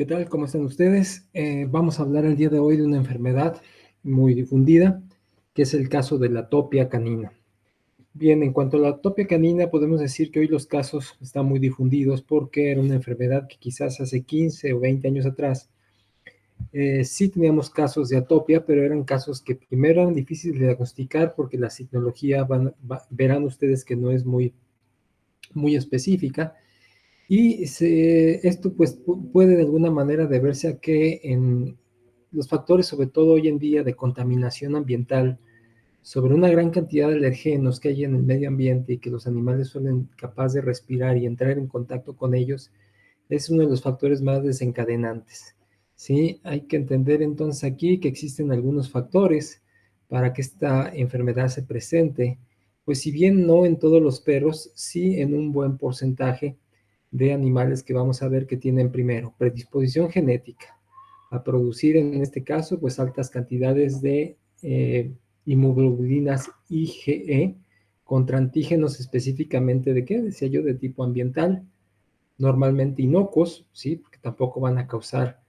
¿Qué tal? ¿Cómo están ustedes? Vamos a hablar el día de hoy de una enfermedad muy difundida, que es el caso de la atopia canina. Bien, en cuanto a la atopia canina, podemos decir que hoy los casos están muy difundidos porque era una enfermedad que quizás hace 15 o 20 años atrás sí teníamos casos de atopia, pero eran casos que primero eran difíciles de diagnosticar porque la sitología verán ustedes que no es muy específica. Y esto pues puede de alguna manera deberse a que en los factores, sobre todo hoy en día, de contaminación ambiental, sobre una gran cantidad de alergenos que hay en el medio ambiente y que los animales suelen capaz de respirar y entrar en contacto con ellos, es uno de los factores más desencadenantes. ¿Sí? Hay que entender entonces aquí que existen algunos factores para que esta enfermedad se presente, pues si bien no en todos los perros, sí en un buen porcentaje de animales que vamos a ver que tienen primero predisposición genética a producir en este caso pues altas cantidades de inmunoglobulinas IgE contra antígenos específicamente de qué, decía yo, de tipo ambiental, normalmente inocuos, ¿sí? Porque tampoco van a causar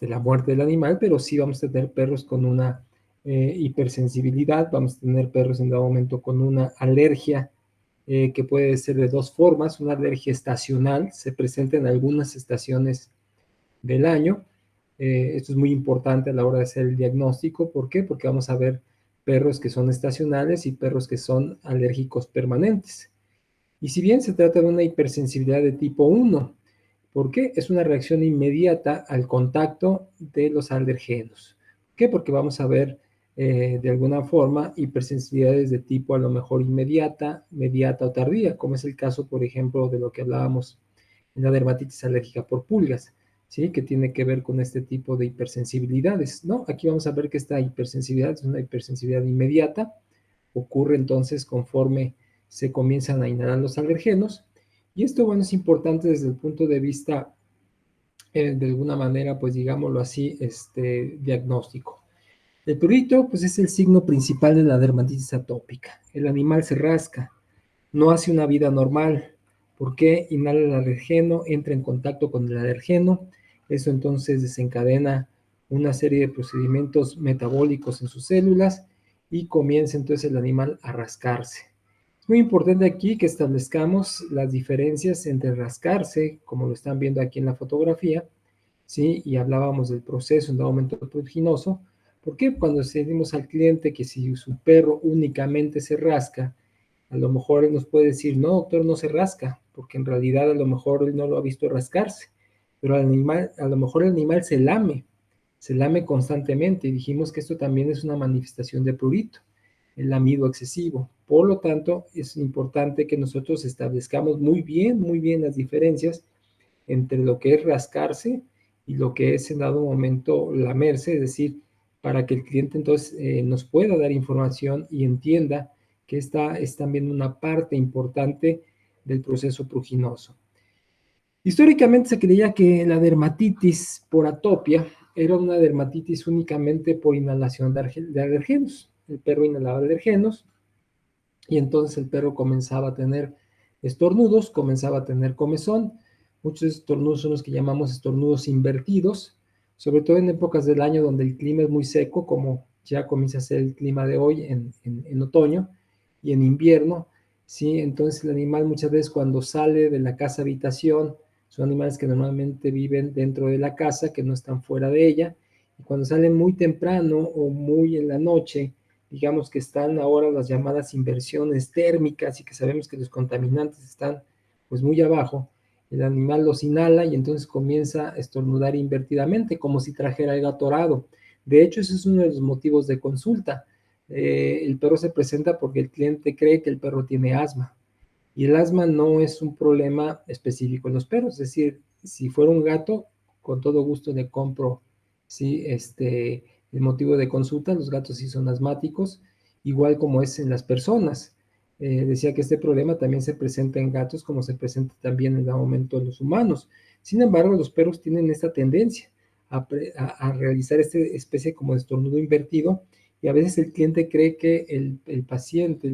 la muerte del animal, pero sí vamos a tener perros con una hipersensibilidad, vamos a tener perros en dado momento con una alergia que puede ser de dos formas, una alergia estacional, se presenta en algunas estaciones del año. Esto es muy importante a la hora de hacer el diagnóstico. ¿Por qué? Porque vamos a ver perros que son estacionales y perros que son alérgicos permanentes. Y si bien se trata de una hipersensibilidad de tipo 1, ¿por qué? Es una reacción inmediata al contacto de los alergenos. ¿Por qué? Porque vamos a ver de alguna forma hipersensibilidades de tipo a lo mejor inmediata, mediata o tardía, como es el caso, por ejemplo, de lo que hablábamos en la dermatitis alérgica por pulgas, ¿sí? Que tiene que ver con este tipo de hipersensibilidades, ¿no? Aquí vamos a ver que esta hipersensibilidad es una hipersensibilidad inmediata, ocurre entonces conforme se comienzan a inhalar los alergenos, y esto, bueno, es importante desde el punto de vista, de alguna manera, pues digámoslo así, diagnóstico. El prurito, pues es el signo principal de la dermatitis atópica. El animal se rasca, no hace una vida normal. ¿Por qué? Inhala el alergeno, entra en contacto con el alergeno, eso entonces desencadena una serie de procedimientos metabólicos en sus células y comienza entonces el animal a rascarse. Es muy importante aquí que establezcamos las diferencias entre rascarse, como lo están viendo aquí en la fotografía, ¿sí? Y hablábamos del proceso en el aumento pruriginoso. ¿Por qué? Cuando decimos al cliente que si su perro únicamente se rasca, a lo mejor él nos puede decir, no, doctor, no se rasca, porque en realidad a lo mejor él no lo ha visto rascarse, pero al animal, a lo mejor el animal se lame constantemente, y dijimos que esto también es una manifestación de prurito, el lamido excesivo. Por lo tanto, es importante que nosotros establezcamos muy bien las diferencias entre lo que es rascarse y lo que es en dado momento lamerse, es decir, para que el cliente entonces nos pueda dar información y entienda que esta es también una parte importante del proceso pruriginoso. Históricamente se creía que la dermatitis por atopia era una dermatitis únicamente por inhalación de alergenos. El perro inhalaba alergenos y entonces el perro comenzaba a tener estornudos, comenzaba a tener comezón. Muchos estornudos son los que llamamos estornudos invertidos, sobre todo en épocas del año donde el clima es muy seco, como ya comienza a ser el clima de hoy en otoño y en invierno, ¿sí? Entonces el animal muchas veces cuando sale de la casa habitación, son animales que normalmente viven dentro de la casa, que no están fuera de ella, y cuando salen muy temprano o muy en la noche, digamos que están ahora las llamadas inversiones térmicas y que sabemos que los contaminantes están pues muy abajo, el animal los inhala y entonces comienza a estornudar invertidamente, como si trajera el atorado. De hecho, ese es uno de los motivos de consulta. El perro se presenta porque el cliente cree que el perro tiene asma. Y el asma no es un problema específico en los perros, es decir, si fuera un gato, con todo gusto le compro, ¿sí? El motivo de consulta, los gatos sí son asmáticos, igual como es en las personas. Decía que este problema también se presenta en gatos, como se presenta también en el momento en los humanos. Sin embargo, los perros tienen esta tendencia a realizar esta especie como de estornudo invertido, y a veces el cliente cree que el paciente,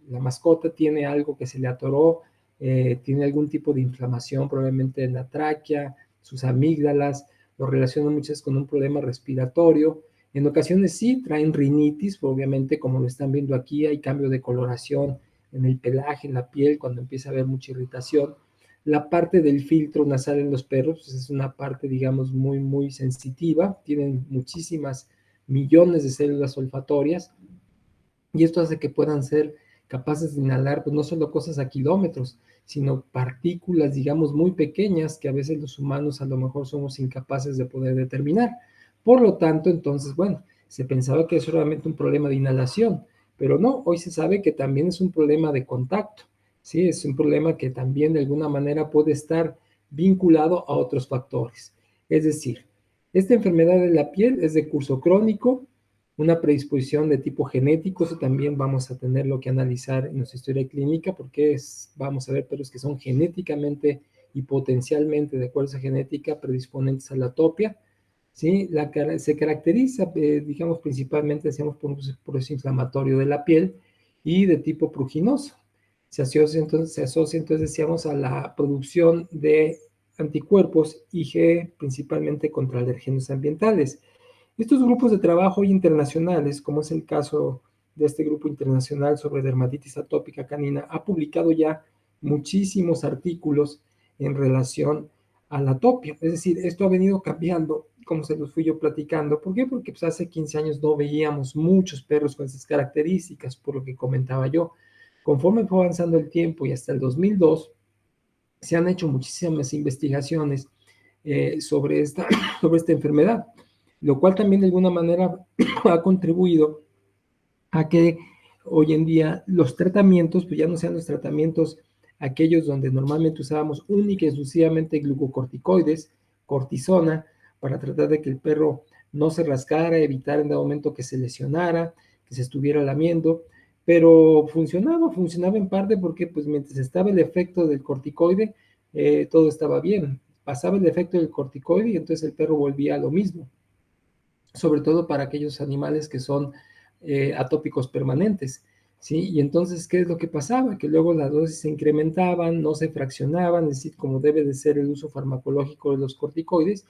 la mascota tiene algo que se le atoró, tiene algún tipo de inflamación probablemente en la tráquea, sus amígdalas, lo relacionan muchas veces con un problema respiratorio. En ocasiones sí traen rinitis, obviamente como lo están viendo aquí, hay cambio de coloración en el pelaje, en la piel, cuando empieza a haber mucha irritación. La parte del filtro nasal en los perros pues es una parte, digamos, muy, muy sensitiva. Tienen muchísimas millones de células olfatorias y esto hace que puedan ser capaces de inhalar, pues no solo cosas a kilómetros, sino partículas, digamos, muy pequeñas que a veces los humanos a lo mejor somos incapaces de poder determinar. Por lo tanto, entonces, bueno, se pensaba que es solamente un problema de inhalación, pero no, hoy se sabe que también es un problema de contacto, ¿sí? Es un problema que también de alguna manera puede estar vinculado a otros factores. Es decir, esta enfermedad de la piel es de curso crónico, una predisposición de tipo genético, eso también vamos a tenerlo que analizar en nuestra historia clínica, porque vamos a ver perros que son genéticamente y potencialmente, de acuerdo a esa genética, predisponentes a la atopia, ¿sí? Se caracteriza, digamos, principalmente, decíamos, por un proceso inflamatorio de la piel y de tipo pruginoso. Se asocia entonces, decíamos, a la producción de anticuerpos IgE, principalmente contra alergenos ambientales. Estos grupos de trabajo internacionales, como es el caso de este grupo internacional sobre dermatitis atópica canina, ha publicado ya muchísimos artículos en relación a la atopia. Es decir, esto ha venido cambiando, como se los fui yo platicando. ¿Por qué? Porque pues, hace 15 años no veíamos muchos perros con esas características, por lo que comentaba yo. Conforme fue avanzando el tiempo y hasta el 2002, se han hecho muchísimas investigaciones sobre sobre esta enfermedad, lo cual también de alguna manera ha contribuido a que hoy en día los tratamientos, pues ya no sean los tratamientos aquellos donde normalmente usábamos única y exclusivamente glucocorticoides, cortisona, para tratar de que el perro no se rascara, evitar en dado momento que se lesionara, que se estuviera lamiendo, pero funcionaba en parte porque pues mientras estaba el efecto del corticoide, todo estaba bien. Pasaba el efecto del corticoide y entonces el perro volvía a lo mismo, sobre todo para aquellos animales que son atópicos permanentes, ¿sí? Y entonces, ¿qué es lo que pasaba? Que luego las dosis se incrementaban, no se fraccionaban, es decir, como debe de ser el uso farmacológico de los corticoides,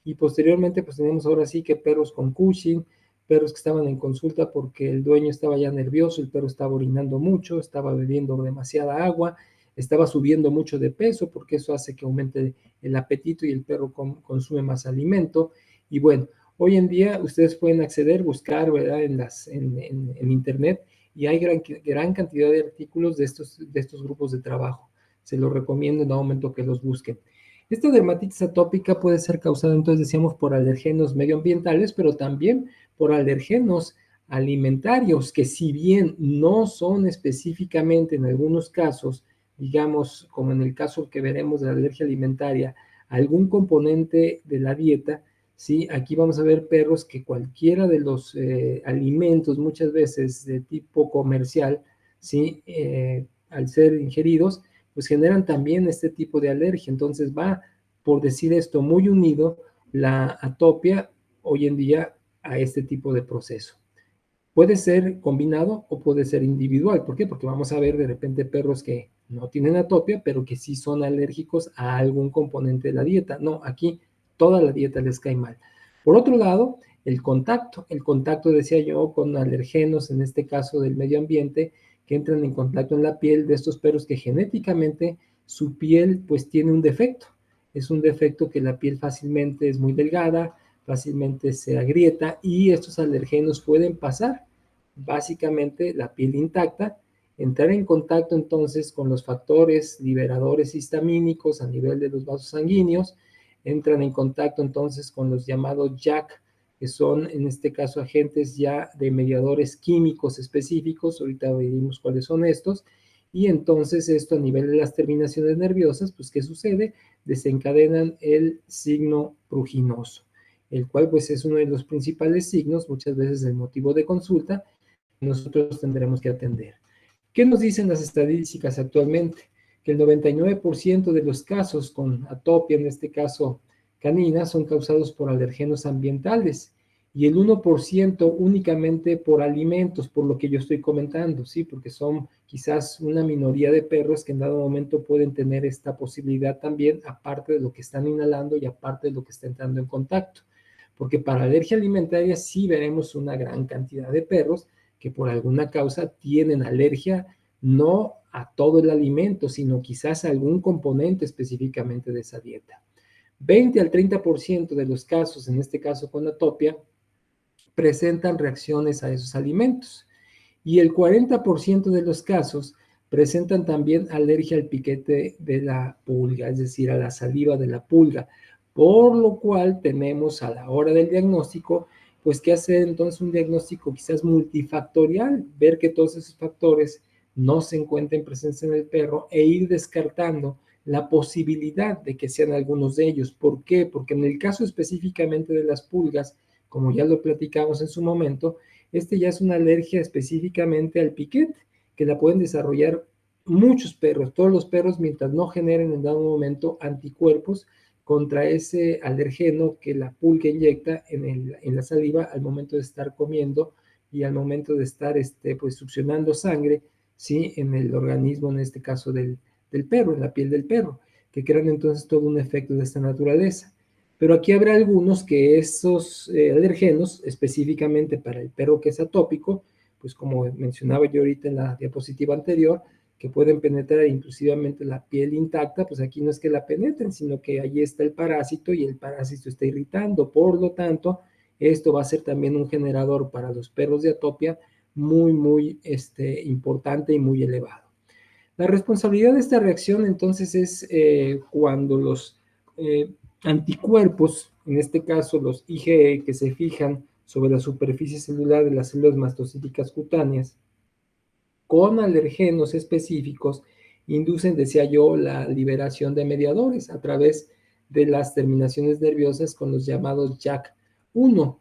y posteriormente, pues tenemos ahora sí que perros con Cushing, perros que estaban en consulta porque el dueño estaba ya nervioso, el perro estaba orinando mucho, estaba bebiendo demasiada agua, estaba subiendo mucho de peso porque eso hace que aumente el apetito y el perro consume más alimento. Y bueno, hoy en día ustedes pueden acceder, buscar, ¿verdad? En internet y hay gran cantidad de artículos de estos grupos de trabajo. Se los recomiendo en el momento que los busquen. Esta dermatitis atópica puede ser causada, entonces decíamos, por alergenos medioambientales, pero también por alergenos alimentarios, que si bien no son específicamente en algunos casos, digamos, como en el caso que veremos de la alergia alimentaria, algún componente de la dieta, ¿sí? Aquí vamos a ver perros que cualquiera de los alimentos, muchas veces de tipo comercial, ¿sí? Al ser ingeridos, pues generan también este tipo de alergia. Entonces va, por decir esto, muy unido la atopia hoy en día a este tipo de proceso. Puede ser combinado o puede ser individual. ¿Por qué? Porque vamos a ver de repente perros que no tienen atopia, pero que sí son alérgicos a algún componente de la dieta. No, aquí toda la dieta les cae mal. Por otro lado, el contacto, decía yo, con alergenos, en este caso del medio ambiente, que entran en contacto en la piel de estos perros que genéticamente su piel pues tiene un defecto. Es un defecto que la piel fácilmente es muy delgada, fácilmente se agrieta y estos alergenos pueden pasar básicamente la piel intacta, entrar en contacto entonces con los factores liberadores histamínicos a nivel de los vasos sanguíneos, entran en contacto entonces con los llamados JAK, que son en este caso agentes ya de mediadores químicos específicos, ahorita veremos cuáles son estos, y entonces esto a nivel de las terminaciones nerviosas, pues ¿qué sucede? Desencadenan el signo pruginoso, el cual pues es uno de los principales signos, muchas veces el motivo de consulta, que nosotros tendremos que atender. ¿Qué nos dicen las estadísticas actualmente? Que el 99% de los casos con atopia, en este caso canina, son causados por alergenos ambientales y el 1% únicamente por alimentos, por lo que yo estoy comentando, ¿sí? Porque son quizás una minoría de perros que en dado momento pueden tener esta posibilidad también, aparte de lo que están inhalando y aparte de lo que está entrando en contacto. Porque para alergia alimentaria sí veremos una gran cantidad de perros que por alguna causa tienen alergia no a todo el alimento, sino quizás a algún componente específicamente de esa dieta. 20 al 30% de los casos, en este caso con atopia, presentan reacciones a esos alimentos y el 40% de los casos presentan también alergia al piquete de la pulga, es decir, a la saliva de la pulga, por lo cual tenemos a la hora del diagnóstico, pues que hacer entonces un diagnóstico quizás multifactorial, ver que todos esos factores no se encuentren presentes en el perro e ir descartando la posibilidad de que sean algunos de ellos. ¿Por qué? Porque en el caso específicamente de las pulgas, como ya lo platicamos en su momento, este ya es una alergia específicamente al piquete, que la pueden desarrollar muchos perros, todos los perros, mientras no generen en dado momento anticuerpos contra ese alergeno que la pulga inyecta en la saliva al momento de estar comiendo y al momento de estar pues, succionando sangre, ¿sí? En el organismo, en este caso del perro, en la piel del perro, que crean entonces todo un efecto de esta naturaleza. Pero aquí habrá algunos que esos alergenos, específicamente para el perro que es atópico, pues como mencionaba yo ahorita en la diapositiva anterior, que pueden penetrar inclusivamente la piel intacta, pues aquí no es que la penetren, sino que ahí está el parásito y el parásito está irritando. Por lo tanto, esto va a ser también un generador para los perros de atopia muy importante y muy elevado. La responsabilidad de esta reacción entonces es cuando los eh, anticuerpos, en este caso los IgE que se fijan sobre la superficie celular de las células mastocíticas cutáneas, con alergenos específicos, inducen, decía yo, la liberación de mediadores a través de las terminaciones nerviosas con los llamados JAK1.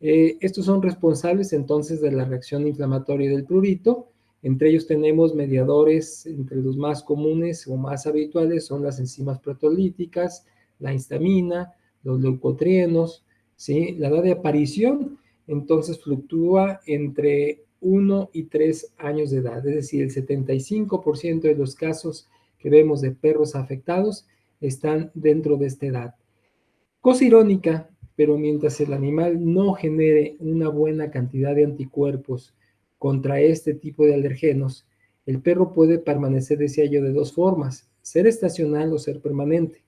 Estos son responsables entonces de la reacción inflamatoria del prurito. Entre ellos tenemos mediadores, entre los más comunes o más habituales son las enzimas proteolíticas, la histamina, los leucotrienos, ¿sí? La edad de aparición entonces fluctúa entre 1 y 3 años de edad, es decir, el 75% de los casos que vemos de perros afectados están dentro de esta edad. Cosa irónica, pero mientras el animal no genere una buena cantidad de anticuerpos contra este tipo de alergenos, el perro puede permanecer, decía yo, de dos formas, ser estacional o ser permanente.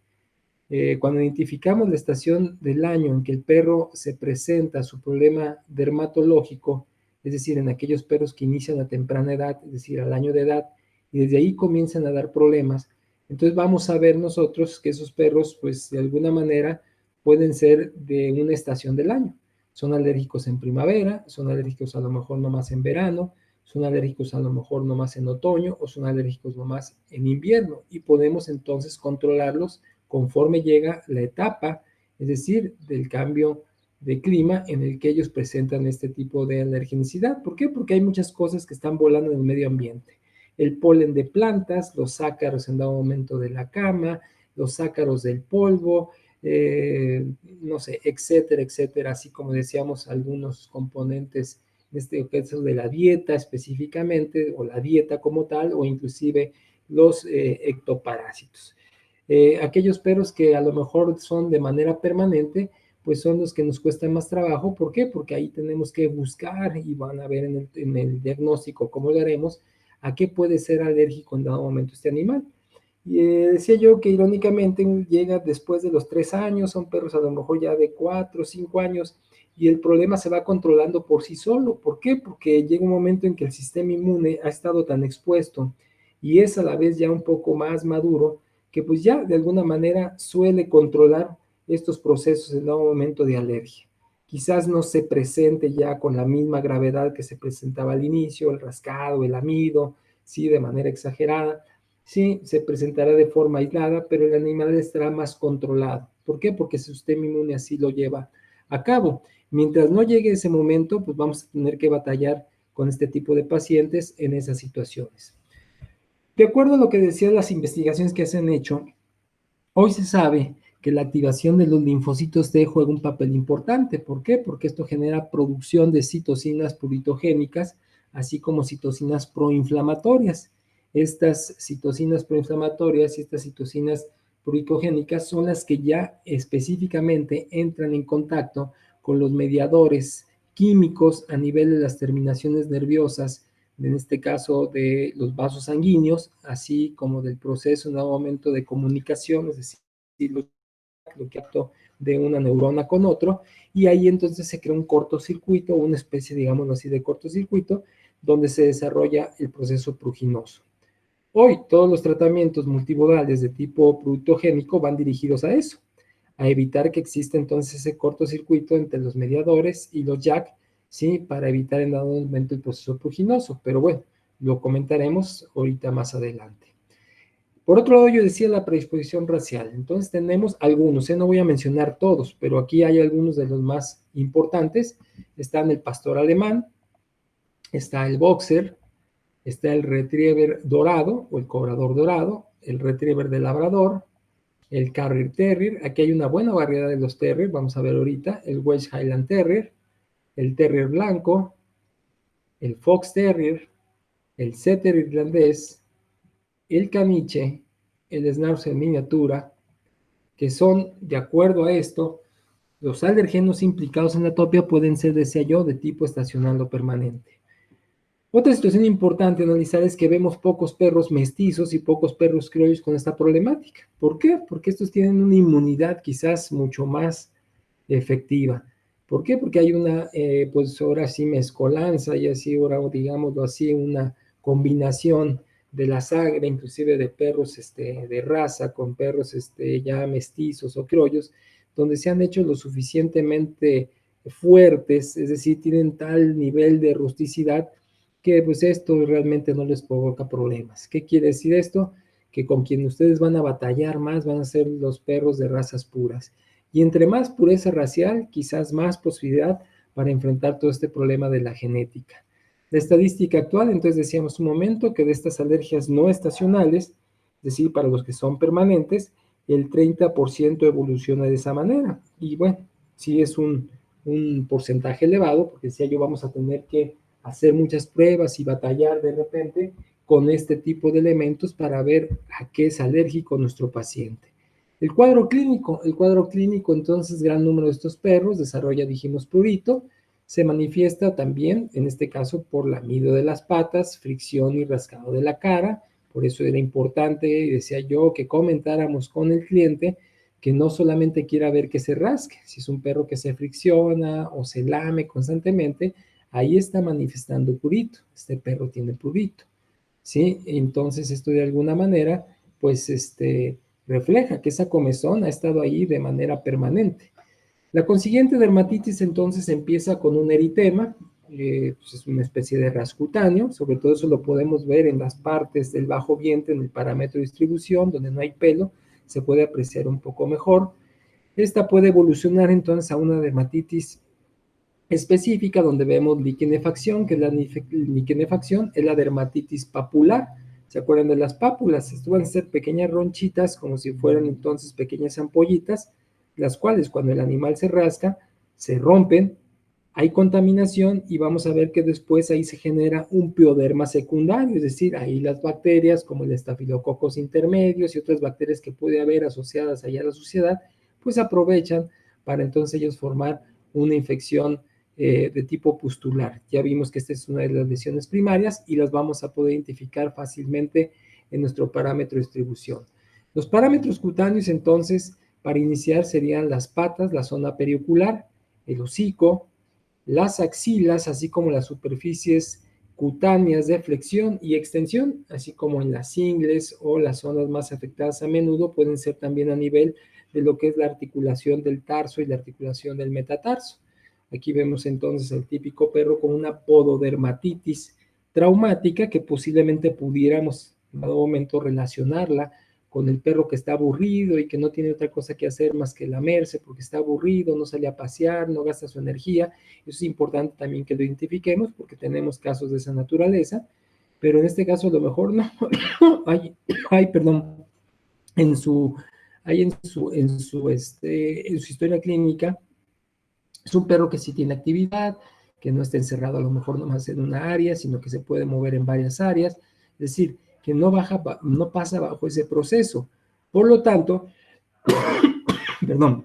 Cuando identificamos la estación del año en que el perro se presenta su problema dermatológico, es decir, en aquellos perros que inician a temprana edad, es decir, al año de edad, y desde ahí comienzan a dar problemas, entonces vamos a ver nosotros que esos perros, pues de alguna manera, pueden ser de una estación del año. Son alérgicos en primavera, son alérgicos a lo mejor nomás en verano, son alérgicos a lo mejor nomás en otoño o son alérgicos nomás en invierno y podemos entonces controlarlos conforme llega la etapa, es decir, del cambio de clima en el que ellos presentan este tipo de alergenicidad. ¿Por qué? Porque hay muchas cosas que están volando en el medio ambiente. El polen de plantas, los ácaros en dado momento de la cama, los ácaros del polvo, no sé, etcétera, etcétera, así como decíamos, algunos componentes en este caso de la dieta específicamente, o la dieta como tal, o inclusive los ectoparásitos. Aquellos perros que a lo mejor son de manera permanente, pues son los que nos cuestan más trabajo. ¿Por qué? Porque ahí tenemos que buscar y van a ver en el diagnóstico cómo lo haremos, a qué puede ser alérgico en dado momento este animal. Y decía yo que irónicamente llega después de los 3 años, son perros a lo mejor ya de 4 o 5 años, y el problema se va controlando por sí solo. ¿Por qué? Porque llega un momento en que el sistema inmune ha estado tan expuesto y es a la vez ya un poco más maduro, que pues ya de alguna manera suele controlar estos procesos en un momento de alergia. Quizás no se presente ya con la misma gravedad que se presentaba al inicio, el rascado, el amido, sí, de manera exagerada. Sí, se presentará de forma aislada, pero el animal estará más controlado. ¿Por qué? Porque su sistema inmune así lo lleva a cabo. Mientras no llegue ese momento, pues vamos a tener que batallar con este tipo de pacientes en esas situaciones. De acuerdo a lo que decían las investigaciones que se han hecho, hoy se sabe que la activación de los linfocitos T juega un papel importante. ¿Por qué? Porque esto genera producción de citocinas puritogénicas, así como citocinas proinflamatorias. Estas citocinas proinflamatorias y estas citocinas puricogénicas son las que ya específicamente entran en contacto con los mediadores químicos a nivel de las terminaciones nerviosas, en este caso de los vasos sanguíneos, así como del proceso en un momento de comunicación, es decir, lo que acto de una neurona con otro, y ahí entonces se crea un cortocircuito, una especie, digámoslo así, de cortocircuito, donde se desarrolla el proceso pruginoso. Hoy todos los tratamientos multimodales de tipo prurigénico van dirigidos a eso, a evitar que exista entonces ese cortocircuito entre los mediadores y los JAK, ¿sí? Para evitar en dado momento el proceso pruginoso. Pero bueno, lo comentaremos ahorita más adelante. Por otro lado, yo decía la predisposición racial. Entonces tenemos algunos, no voy a mencionar todos, pero aquí hay algunos de los más importantes. Están el pastor alemán, está el boxer, está el retriever dorado o el cobrador dorado, el retriever de labrador, el carrier terrier. Aquí hay una buena variedad de los terrier, vamos a ver ahorita, el Welsh Highland Terrier, el terrier blanco, el fox terrier, el setter irlandés, el caniche, el schnauzer en miniatura, que son, de acuerdo a esto, los alergenos implicados en la atopia pueden ser, decía yo, de tipo estacional o permanente. Otra situación importante a analizar es que vemos pocos perros mestizos y pocos perros criollos con esta problemática. ¿Por qué? Porque estos tienen una inmunidad quizás mucho más efectiva. ¿Por qué? Porque hay una, pues ahora sí, mezcolanza y así, ahora digámoslo así, una combinación de la sangre, inclusive de perros de raza con perros ya mestizos o criollos, donde se han hecho lo suficientemente fuertes, es decir, tienen tal nivel de rusticidad que pues esto realmente no les provoca problemas. ¿Qué quiere decir esto? Que con quien ustedes van a batallar más van a ser los perros de razas puras. Y entre más pureza racial, quizás más posibilidad para enfrentar todo este problema de la genética. La estadística actual, entonces decíamos un momento, que de estas alergias no estacionales, es decir, para los que son permanentes, el 30% evoluciona de esa manera. Y bueno, sí es un porcentaje elevado, porque decía yo, vamos a tener que hacer muchas pruebas y batallar de repente con este tipo de elementos para ver a qué es alérgico nuestro paciente. El cuadro clínico, entonces, gran número de estos perros desarrolla, dijimos, prurito, se manifiesta también, en este caso, por lamido de las patas, fricción y rascado de la cara. Por eso era importante, y decía yo, que comentáramos con el cliente que no solamente quiera ver que se rasque, si es un perro que se fricciona o se lame constantemente, ahí está manifestando prurito, este perro tiene prurito, ¿sí? Entonces esto de alguna manera, pues refleja que esa comezón ha estado ahí de manera permanente. La consiguiente dermatitis entonces empieza con un eritema, pues es una especie de ras cutáneo, sobre todo eso lo podemos ver en las partes del bajo vientre, en el parámetro de distribución, donde no hay pelo, se puede apreciar un poco mejor. Esta puede evolucionar entonces a una dermatitis específica, donde vemos liquenefacción, que es la liquenefacción, es la dermatitis papular. ¿Se acuerdan de las pápulas? Esto van a ser pequeñas ronchitas, como si fueran entonces pequeñas ampollitas, las cuales cuando el animal se rasca, se rompen, hay contaminación y vamos a ver que después ahí se genera un pioderma secundario, es decir, ahí las bacterias como el estafilococos intermedios y otras bacterias que puede haber asociadas allá a la suciedad, pues aprovechan para entonces ellos formar una infección de tipo pustular. Ya vimos que esta es una de las lesiones primarias y las vamos a poder identificar fácilmente en nuestro parámetro de distribución. Los parámetros cutáneos entonces para iniciar serían las patas, la zona periocular, el hocico, las axilas, así como las superficies cutáneas de flexión y extensión, así como en las ingles o las zonas más afectadas a menudo pueden ser también a nivel de lo que es la articulación del tarso y la articulación del metatarso. Aquí vemos entonces el típico perro con una pododermatitis traumática que posiblemente pudiéramos en algún momento relacionarla con el perro que está aburrido y que no tiene otra cosa que hacer más que lamerse porque está aburrido, no sale a pasear, no gasta su energía. Eso es importante también que lo identifiquemos porque tenemos casos de esa naturaleza, pero en este caso a lo mejor no hay, perdón, en su ahí en su historia clínica, es un perro que sí tiene actividad, que no está encerrado a lo mejor nomás en una área, sino que se puede mover en varias áreas, es decir, que no pasa bajo ese proceso. Por lo tanto, perdón,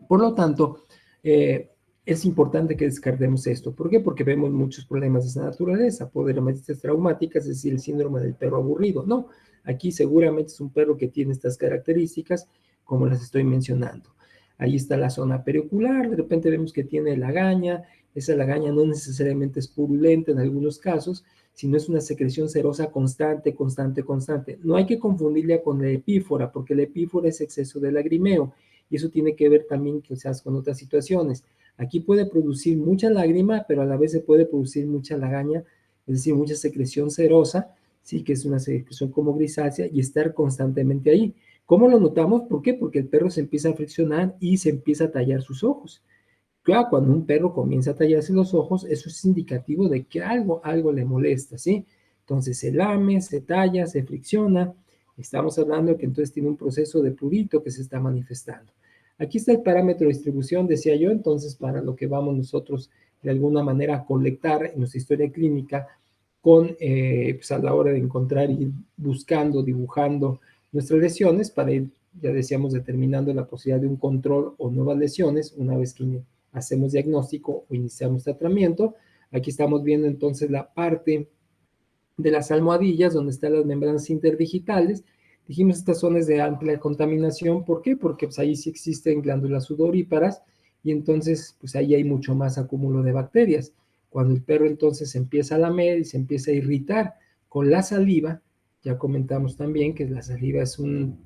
por lo tanto, es importante que descartemos esto. ¿Por qué? Porque vemos muchos problemas de esa naturaleza, problemas traumáticas, es decir, el síndrome del perro aburrido. No, aquí seguramente es un perro que tiene estas características, como las estoy mencionando. Ahí está la zona periocular, de repente vemos que tiene lagaña, esa lagaña no necesariamente es purulenta en algunos casos, sino es una secreción serosa constante, constante, constante. No hay que confundirla con la epífora, porque la epífora es exceso de lagrimeo, y eso tiene que ver también quizás con otras situaciones. Aquí puede producir mucha lágrima, pero a la vez se puede producir mucha lagaña, es decir, mucha secreción serosa, sí, que es una secreción como grisácea, y estar constantemente ahí. ¿Cómo lo notamos? ¿Por qué? Porque el perro se empieza a friccionar y se empieza a tallar sus ojos. Claro, cuando un perro comienza a tallarse los ojos, eso es indicativo de que algo le molesta, ¿sí? Entonces se lame, se talla, se fricciona. Estamos hablando de que entonces tiene un proceso de prurito que se está manifestando. Aquí está el parámetro de distribución, decía yo, entonces para lo que vamos nosotros de alguna manera a colectar en nuestra historia clínica con, pues a la hora de encontrar y buscando, dibujando nuestras lesiones para ir, ya decíamos, determinando la posibilidad de un control o nuevas lesiones una vez que hacemos diagnóstico o iniciamos tratamiento. Aquí estamos viendo entonces la parte de las almohadillas donde están las membranas interdigitales. Dijimos estas zonas de amplia contaminación. ¿Por qué? Porque pues, ahí sí existen glándulas sudoríparas y entonces pues ahí hay mucho más acúmulo de bacterias. Cuando el perro entonces empieza a lamer y se empieza a irritar con la saliva, ya comentamos también que la saliva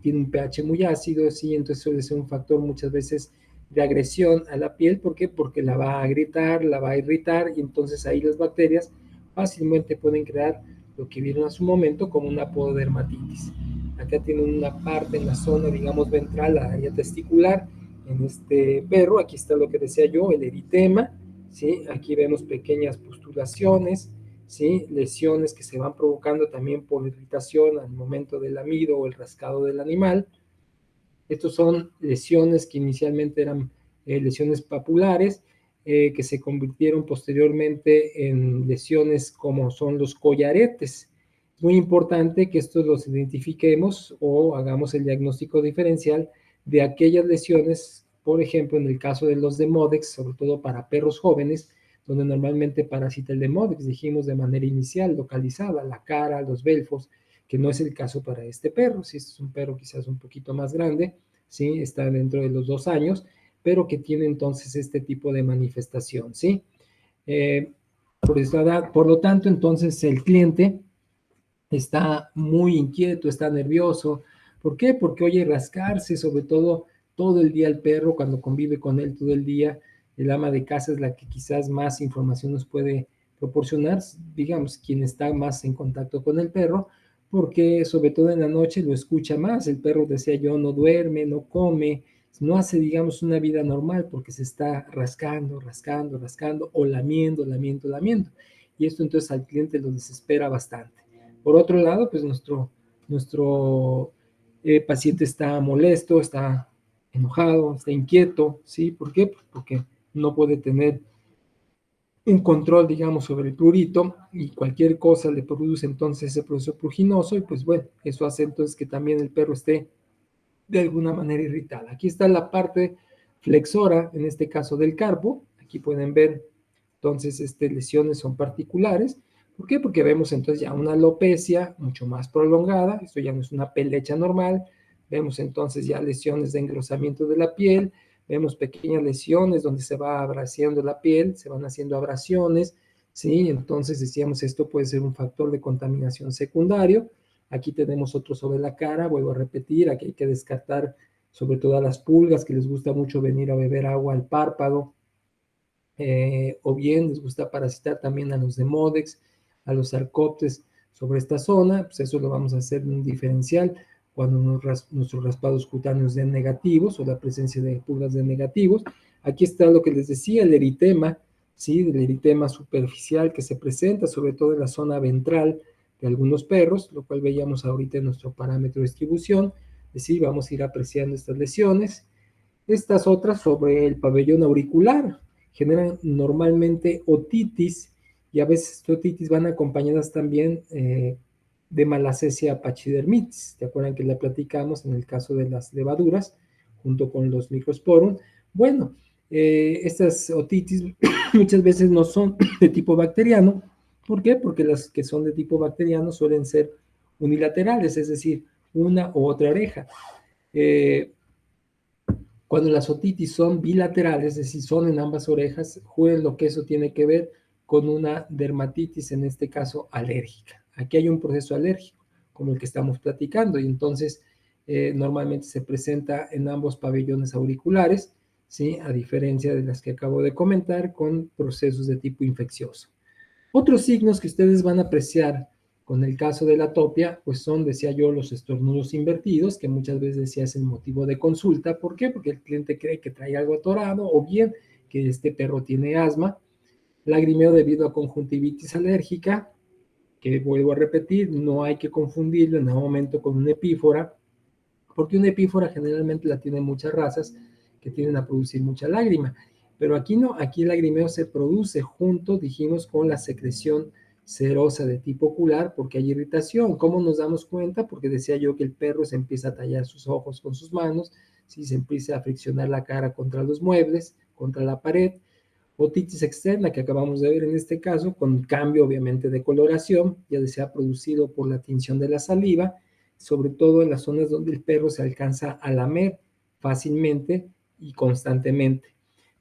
tiene un pH muy ácido, sí, entonces suele ser un factor muchas veces de agresión a la piel. ¿Por qué? Porque la va a gritar, la va a irritar y entonces ahí las bacterias fácilmente pueden crear lo que vieron a su momento como una pododermatitis. Acá tienen una parte en la zona, digamos, ventral, la área testicular, en este perro. Aquí está lo que decía yo, el eritema, ¿sí? Aquí vemos pequeñas pustulaciones, ¿sí? Lesiones que se van provocando también por irritación al momento del lamido o el rascado del animal. Estos son lesiones que inicialmente eran lesiones papulares, que se convirtieron posteriormente en lesiones como son los collaretes. Es muy importante que estos los identifiquemos o hagamos el diagnóstico diferencial de aquellas lesiones, por ejemplo, en el caso de los Demodex, sobre todo para perros jóvenes, donde normalmente parasita el Demodex, dijimos de manera inicial, localizada, la cara, los belfos, que no es el caso para este perro. Si es un perro quizás un poquito más grande, ¿sí? Está dentro de los 2 años, pero que tiene entonces este tipo de manifestación, ¿sí? Por lo tanto, entonces el cliente está muy inquieto, está nervioso. ¿Por qué? Porque oye rascarse, sobre todo el día el perro, cuando convive con él todo el día, el ama de casa es la que quizás más información nos puede proporcionar, digamos, quien está más en contacto con el perro, porque sobre todo en la noche lo escucha más. El perro, decía yo, no duerme, no come, no hace, digamos, una vida normal porque se está rascando, rascando, rascando o lamiendo, lamiendo, lamiendo. Y esto entonces al cliente lo desespera bastante. Por otro lado, pues nuestro paciente está molesto, está enojado, está inquieto, ¿sí? ¿Por qué? Pues porque no puede tener un control, digamos, sobre el prurito y cualquier cosa le produce entonces ese proceso pruriginoso y pues bueno, eso hace entonces que también el perro esté de alguna manera irritada. Aquí está la parte flexora, en este caso del carpo. Aquí pueden ver entonces lesiones son particulares. ¿Por qué? Porque vemos entonces ya una alopecia mucho más prolongada. Esto ya no es una pelecha normal. Vemos entonces ya lesiones de engrosamiento de la piel. Vemos pequeñas lesiones donde se va abrasiendo la piel, se van haciendo abrasiones, ¿sí? Entonces decíamos, esto puede ser un factor de contaminación secundario. Aquí tenemos otro sobre la cara, vuelvo a repetir, aquí hay que descartar sobre todo a las pulgas que les gusta mucho venir a beber agua al párpado, o bien les gusta parasitar también a los Demodex, a los Sarcoptes sobre esta zona. Pues eso lo vamos a hacer en un diferencial cuando nuestros raspados cutáneos den negativos o la presencia de pulgas de negativos. Aquí está lo que les decía, el eritema, ¿sí? El eritema superficial que se presenta sobre todo en la zona ventral de algunos perros, lo cual veíamos ahorita en nuestro parámetro de distribución. Es decir, vamos a ir apreciando estas lesiones. Estas otras sobre el pabellón auricular generan normalmente otitis y a veces otitis van acompañadas también de malacesia pachydermitis. ¿Te acuerdan que la platicamos en el caso de las levaduras junto con los microsporum? Bueno, estas otitis muchas veces no son de tipo bacteriano. ¿Por qué? Porque las que son de tipo bacteriano suelen ser unilaterales, es decir, una u otra oreja. Cuando las otitis son bilaterales, es decir, son en ambas orejas, jueguen lo que eso tiene que ver con una dermatitis, en este caso alérgica. Aquí hay un proceso alérgico, como el que estamos platicando, y entonces normalmente se presenta en ambos pabellones auriculares, ¿sí? A diferencia de las que acabo de comentar, con procesos de tipo infeccioso. Otros signos que ustedes van a apreciar con el caso de la atopia, pues son, decía yo, los estornudos invertidos, que muchas veces decía es el motivo de consulta. ¿Por qué? Porque el cliente cree que trae algo atorado o bien que este perro tiene asma. Lagrimeo debido a conjuntivitis alérgica, que vuelvo a repetir, no hay que confundirlo en ningún momento con una epífora, porque una epífora generalmente la tienen muchas razas que tienden a producir mucha lágrima. Pero aquí no, aquí el lagrimeo se produce junto, dijimos, con la secreción serosa de tipo ocular, porque hay irritación. ¿Cómo nos damos cuenta? Porque decía yo que el perro se empieza a tallar sus ojos con sus manos, si se empieza a friccionar la cara contra los muebles, contra la pared. Otitis externa que acabamos de ver en este caso, con cambio obviamente de coloración, ya sea producido por la tinción de la saliva, sobre todo en las zonas donde el perro se alcanza a lamer fácilmente y constantemente.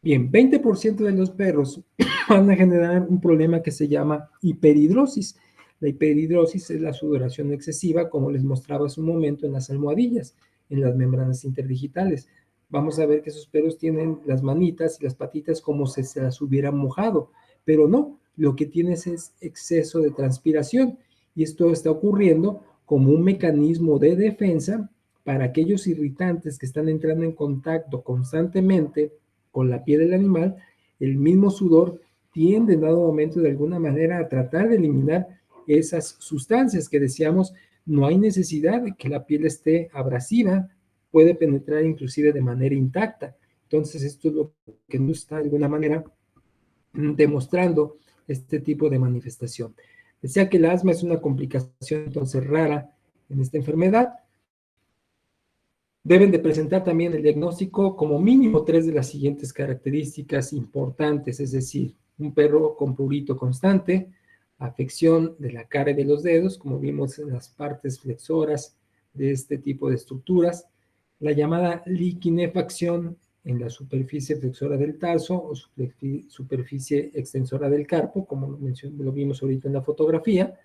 Bien, 20% de los perros van a generar un problema que se llama hiperhidrosis. La hiperhidrosis es la sudoración excesiva, como les mostraba hace un momento en las almohadillas, en las membranas interdigitales. Vamos a ver que esos perros tienen las manitas y las patitas como si se las hubieran mojado, pero no, lo que tienes es exceso de transpiración y esto está ocurriendo como un mecanismo de defensa para aquellos irritantes que están entrando en contacto constantemente con la piel del animal. El mismo sudor tiende en dado momento de alguna manera a tratar de eliminar esas sustancias que decíamos, no hay necesidad de que la piel esté abrasiva, puede penetrar inclusive de manera intacta. Entonces esto es lo que nos está de alguna manera demostrando este tipo de manifestación. Decía que el asma es una complicación entonces rara en esta enfermedad. Deben de presentar también el diagnóstico como mínimo 3 de las siguientes características importantes, es decir, un perro con prurito constante, afección de la cara y de los dedos, como vimos en las partes flexoras de este tipo de estructuras, la llamada liquinefacción en la superficie flexora del tarso o superficie extensora del carpo, como lo vimos ahorita en la fotografía,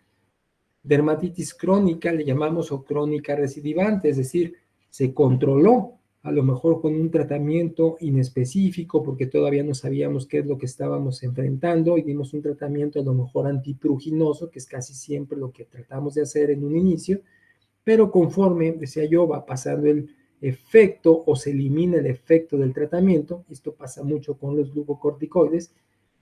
dermatitis crónica, le llamamos, o crónica recidivante, es decir, se controló a lo mejor con un tratamiento inespecífico porque todavía no sabíamos qué es lo que estábamos enfrentando y dimos un tratamiento a lo mejor antipruginoso, que es casi siempre lo que tratamos de hacer en un inicio, pero conforme, decía yo, va pasando el efecto o se elimina el efecto del tratamiento, esto pasa mucho con los glucocorticoides,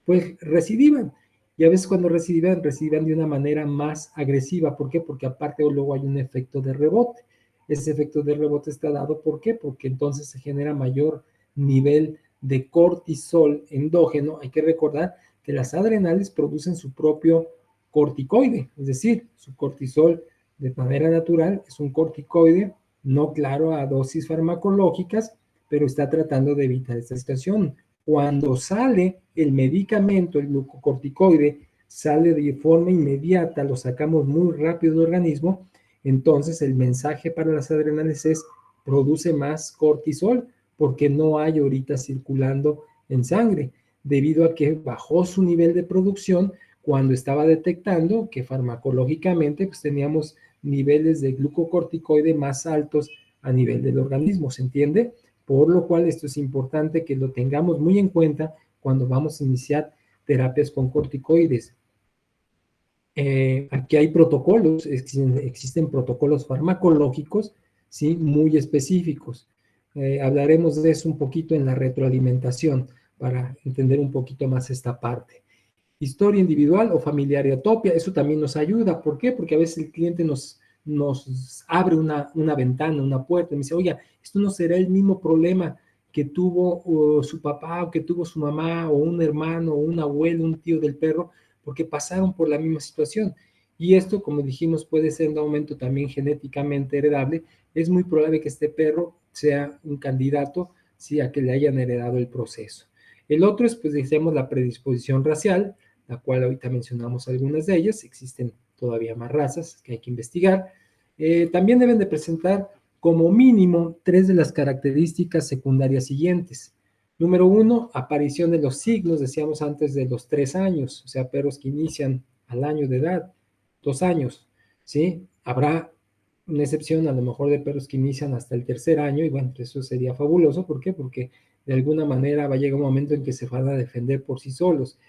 pues recidivan. Y a veces cuando recidivan de una manera más agresiva. ¿Por qué? Porque aparte luego hay un efecto de rebote. Ese efecto de rebote está dado, ¿por qué? Porque entonces se genera mayor nivel de cortisol endógeno. Hay que recordar que las adrenales producen su propio corticoide, es decir, su cortisol de manera natural es un corticoide, no claro a dosis farmacológicas, pero está tratando de evitar esta situación. Cuando sale el medicamento, el glucocorticoide, sale de forma inmediata, lo sacamos muy rápido del organismo, entonces el mensaje para las adrenales es produce más cortisol porque no hay ahorita circulando en sangre, debido a que bajó su nivel de producción cuando estaba detectando que farmacológicamente pues teníamos niveles de glucocorticoide más altos a nivel del organismo, ¿se entiende? Por lo cual esto es importante que lo tengamos muy en cuenta cuando vamos a iniciar terapias con corticoides. Aquí hay protocolos, existen protocolos farmacológicos, ¿sí? Muy específicos. Hablaremos de eso un poquito en la retroalimentación para entender un poquito más esta parte. Historia individual o familiar y atopia, eso también nos ayuda. ¿Por qué? Porque a veces el cliente nos nos abre una ventana, una puerta, y me dice, oiga, esto no será el mismo problema que tuvo su papá o que tuvo su mamá o un hermano o un abuelo, un tío del perro, porque pasaron por la misma situación. Y esto, como dijimos, puede ser en un momento también genéticamente heredable. Es muy probable que este perro sea un candidato, sí, a que le hayan heredado el proceso. El otro es, pues, decíamos, la predisposición racial, la cual ahorita mencionamos algunas de ellas. Existen todavía más razas que hay que investigar. También deben de presentar como mínimo 3 de las características secundarias siguientes. Número 1, aparición de los signos, decíamos antes, de los 3 años, o sea, perros que inician al año de edad, 2 años, ¿sí? Habrá una excepción a lo mejor de perros que inician hasta el tercer año, y bueno, eso sería fabuloso. ¿Por qué? Porque de alguna manera va a llegar un momento en que se van a defender por sí solos.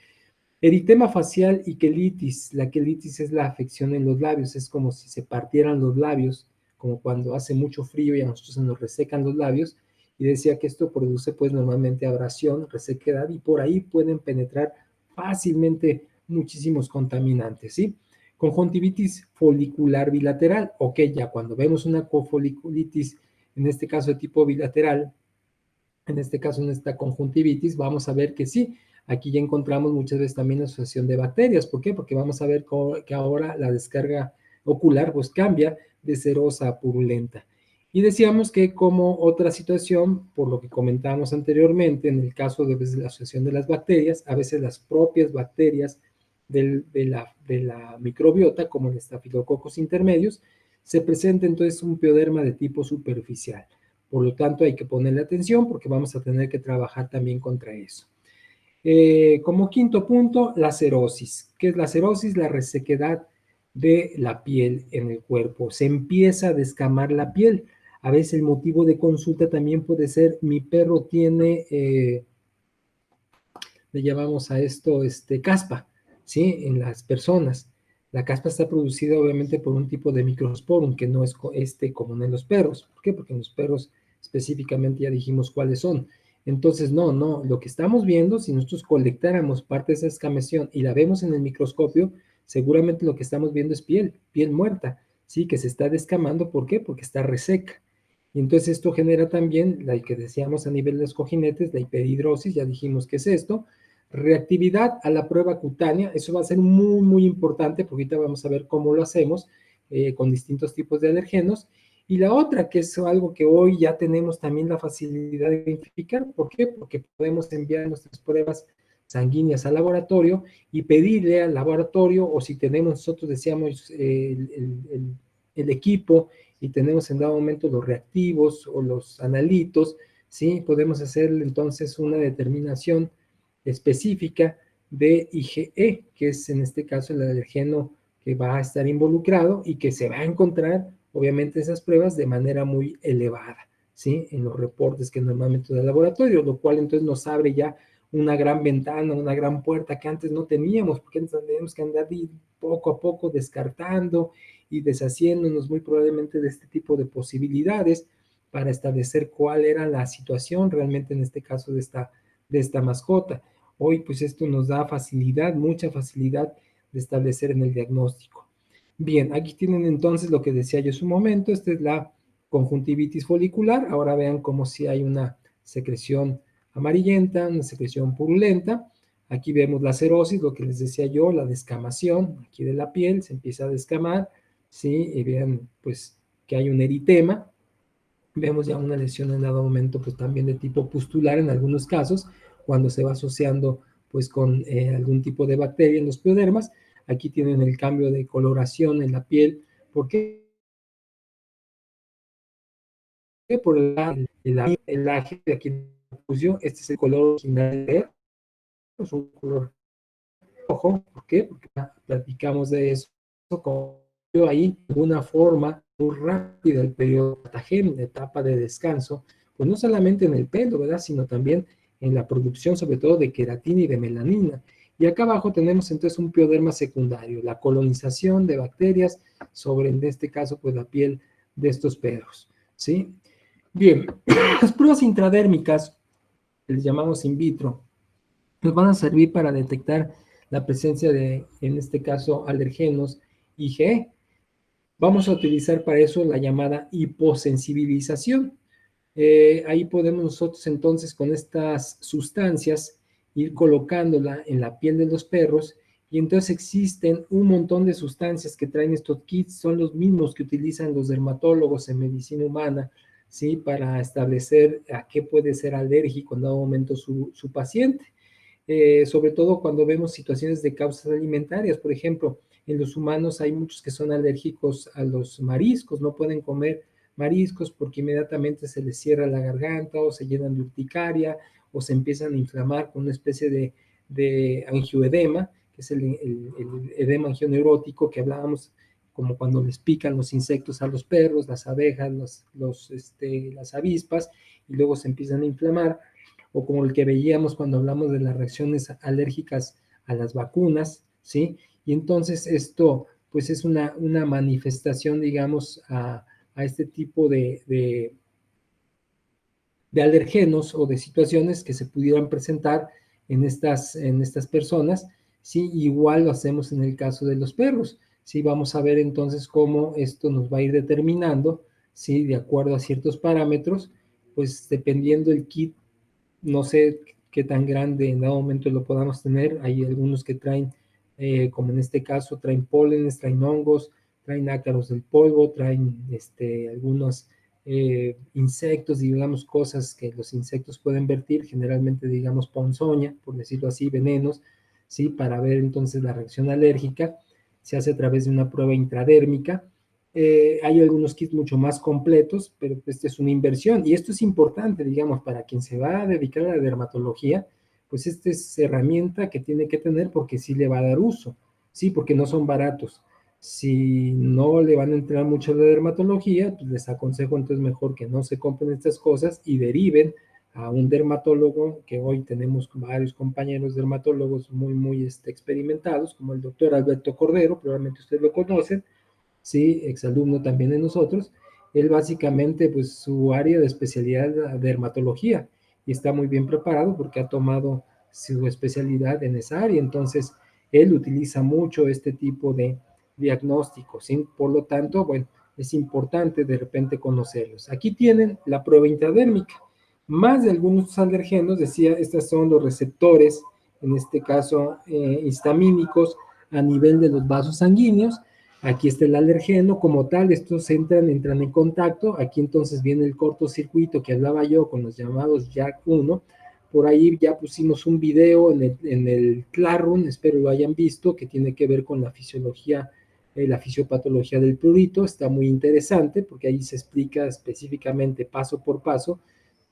Eritema facial y quelitis. La quelitis es la afección en los labios, es como si se partieran los labios, como cuando hace mucho frío y a nosotros se nos resecan los labios, y decía que esto produce pues normalmente abrasión, resequedad, y por ahí pueden penetrar fácilmente muchísimos contaminantes, ¿sí? Conjuntivitis folicular bilateral, ok, ya cuando vemos una cofoliculitis, en este caso de tipo bilateral, en este caso en esta conjuntivitis, vamos a ver que sí, aquí ya encontramos muchas veces también asociación de bacterias. ¿Por qué? Porque vamos a ver que ahora la descarga ocular pues cambia de serosa a purulenta. Y decíamos que como otra situación, por lo que comentábamos anteriormente, en el caso de la asociación de las bacterias, a veces las propias bacterias de la microbiota, como el estafilococos intermedios, se presenta entonces un pioderma de tipo superficial. Por lo tanto, hay que ponerle atención porque vamos a tener que trabajar también contra eso. Como quinto punto, la cerosis. ¿Qué es la cerosis? La resequedad de la piel en el cuerpo. Se empieza a descamar la piel. A veces el motivo de consulta también puede ser, mi perro tiene, le llamamos a esto caspa, ¿sí? En las personas. La caspa está producida obviamente por un tipo de microsporum que no es común en los perros. ¿Por qué? Porque en los perros específicamente ya dijimos cuáles son. Entonces, no, lo que estamos viendo, si nosotros colectáramos parte de esa escamación y la vemos en el microscopio, seguramente lo que estamos viendo es piel muerta, ¿sí? Que se está descamando. ¿Por qué? Porque está reseca. Y entonces esto genera también, la que decíamos a nivel de los cojinetes, la hiperhidrosis, ya dijimos que es esto. Reactividad a la prueba cutánea, eso va a ser muy, muy importante, porque ahorita vamos a ver cómo lo hacemos con distintos tipos de alergenos. Y la otra, que es algo que hoy ya tenemos también la facilidad de identificar. ¿Por qué? Porque podemos enviar nuestras pruebas sanguíneas al laboratorio y pedirle al laboratorio, o si tenemos nosotros, decíamos, el equipo, y tenemos en dado momento los reactivos o los analitos, ¿sí? Podemos hacer entonces una determinación específica de IgE, que es en este caso el alergeno que va a estar involucrado y que se va a encontrar, obviamente, esas pruebas de manera muy elevada, ¿sí? En los reportes que normalmente da el laboratorio, lo cual entonces nos abre ya una gran ventana, una gran puerta que antes no teníamos, porque antes tenemos que andar poco a poco descartando y deshaciéndonos muy probablemente de este tipo de posibilidades para establecer cuál era la situación realmente en este caso de esta mascota. Hoy pues esto nos da facilidad, mucha facilidad de establecer en el diagnóstico. Bien, aquí tienen entonces lo que decía yo hace un momento. Esta es la conjuntivitis folicular. Ahora vean como si hay una secreción amarillenta, una secreción purulenta. Aquí vemos la cerosis, lo que les decía yo, la descamación aquí de la piel, se empieza a descamar, ¿sí? Y vean pues que hay un eritema. Vemos ya una lesión en dado momento pues también de tipo pustular en algunos casos, cuando se va asociando pues con algún tipo de bacteria en los piodermas. Aquí tienen el cambio de coloración en la piel. ¿Por qué? Por el aje de aquí este es el color original de él, es un color rojo. ¿Por qué? Porque platicamos de eso, como ahí de una forma muy rápida el periodo patagénico, la etapa de descanso, pues no solamente en el pelo, ¿verdad? Sino también en la producción, sobre todo de queratina y de melanina. Y acá abajo tenemos entonces un pioderma secundario, la colonización de bacterias sobre, en este caso, pues la piel de estos perros, ¿sí? Bien, las pruebas intradérmicas, que les llamamos in vitro, nos van a servir para detectar la presencia de, en este caso, alergenos IgE. Vamos a utilizar para eso la llamada hiposensibilización. Ahí podemos nosotros entonces con estas sustancias ir colocándola en la piel de los perros, y entonces existen un montón de sustancias que traen estos kits, son los mismos que utilizan los dermatólogos en medicina humana, ¿sí? Para establecer a qué puede ser alérgico en dado momento su paciente. Sobre todo cuando vemos situaciones de causas alimentarias. Por ejemplo, en los humanos hay muchos que son alérgicos a los mariscos, no pueden comer mariscos porque inmediatamente se les cierra la garganta o se llenan de urticaria o se empiezan a inflamar con una especie de angioedema, que es el edema angioneurótico que hablábamos, como cuando les pican los insectos a los perros, las abejas, las avispas, y luego se empiezan a inflamar, o como el que veíamos cuando hablamos de las reacciones alérgicas a las vacunas, ¿sí? Y entonces esto, pues es una manifestación, digamos, a este tipo de alergenos o de situaciones que se pudieran presentar en estas personas, ¿sí? Igual lo hacemos en el caso de los perros, ¿sí? Vamos a ver entonces cómo esto nos va a ir determinando, ¿sí? De acuerdo a ciertos parámetros, pues dependiendo el kit, no sé qué tan grande en dado momento lo podamos tener. Hay algunos que traen, como en este caso, traen pólenes, traen hongos, traen ácaros del polvo, traen algunos insectos, digamos, cosas que los insectos pueden vertir, generalmente, digamos, ponzoña, por decirlo así, venenos, ¿sí? Para ver entonces la reacción alérgica. Se hace a través de una prueba intradérmica. Hay algunos kits mucho más completos, pero esta es una inversión, y esto es importante, digamos, para quien se va a dedicar a la dermatología, pues esta es herramienta que tiene que tener porque sí le va a dar uso, sí, porque no son baratos. Si no le van a entrar mucho a la dermatología, pues les aconsejo entonces mejor que no se compren estas cosas y deriven a un dermatólogo, que hoy tenemos varios compañeros dermatólogos muy experimentados, como el doctor Alberto Cordero, probablemente ustedes lo conocen, sí, exalumno también de nosotros. Él básicamente, pues su área de especialidad es la dermatología, y está muy bien preparado porque ha tomado su especialidad en esa área. Entonces, él utiliza mucho este tipo de diagnósticos, ¿sí? Por lo tanto, bueno, es importante de repente conocerlos. Aquí tienen la prueba intradérmica. Más de algunos alergenos, decía, estos son los receptores, en este caso histamínicos, a nivel de los vasos sanguíneos. Aquí está el alergeno como tal, estos entran en contacto. Aquí entonces viene el cortocircuito que hablaba yo con los llamados JAK1. Por ahí ya pusimos un video en el Classroom, espero lo hayan visto, que tiene que ver con la fisiología, la fisiopatología del prurito. Está muy interesante porque ahí se explica específicamente paso por paso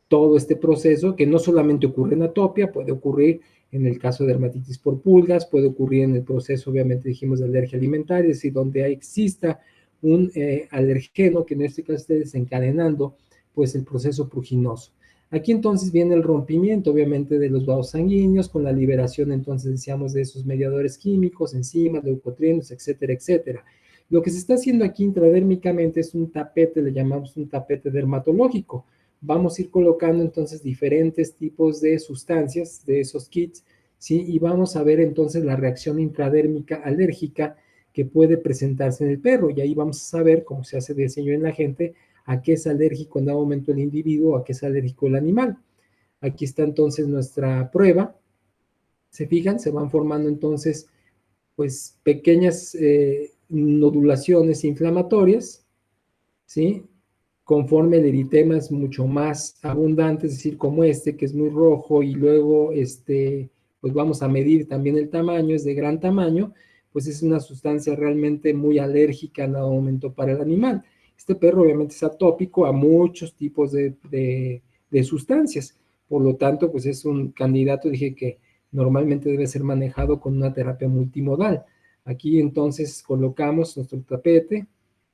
todo este proceso, que no solamente ocurre en atopia, puede ocurrir en el caso de dermatitis por pulgas, puede ocurrir en el proceso, obviamente dijimos, de alergia alimentaria, es decir, donde exista un alergeno que en este caso esté desencadenando pues el proceso pruriginoso. Aquí entonces viene el rompimiento, obviamente, de los vasos sanguíneos, con la liberación, entonces, decíamos, de esos mediadores químicos, enzimas, leucotrienos, etcétera, etcétera. Lo que se está haciendo aquí intradérmicamente es un tapete, le llamamos un tapete dermatológico. Vamos a ir colocando entonces diferentes tipos de sustancias de esos kits, ¿sí? Y vamos a ver entonces la reacción intradérmica alérgica que puede presentarse en el perro, y ahí vamos a saber, cómo se hace diseño en la gente, a qué es alérgico en dado momento el individuo, a qué es alérgico el animal. Aquí está entonces nuestra prueba. Se fijan, se van formando entonces pues pequeñas nodulaciones inflamatorias, ¿sí? Conforme el eritema es mucho más abundante, es decir, como este, que es muy rojo, y luego pues vamos a medir también el tamaño, es de gran tamaño, pues es una sustancia realmente muy alérgica en algún momento para el animal. Este perro obviamente es atópico a muchos tipos de sustancias, por lo tanto, pues es un candidato, dije, que normalmente debe ser manejado con una terapia multimodal. Aquí entonces colocamos nuestro tapete,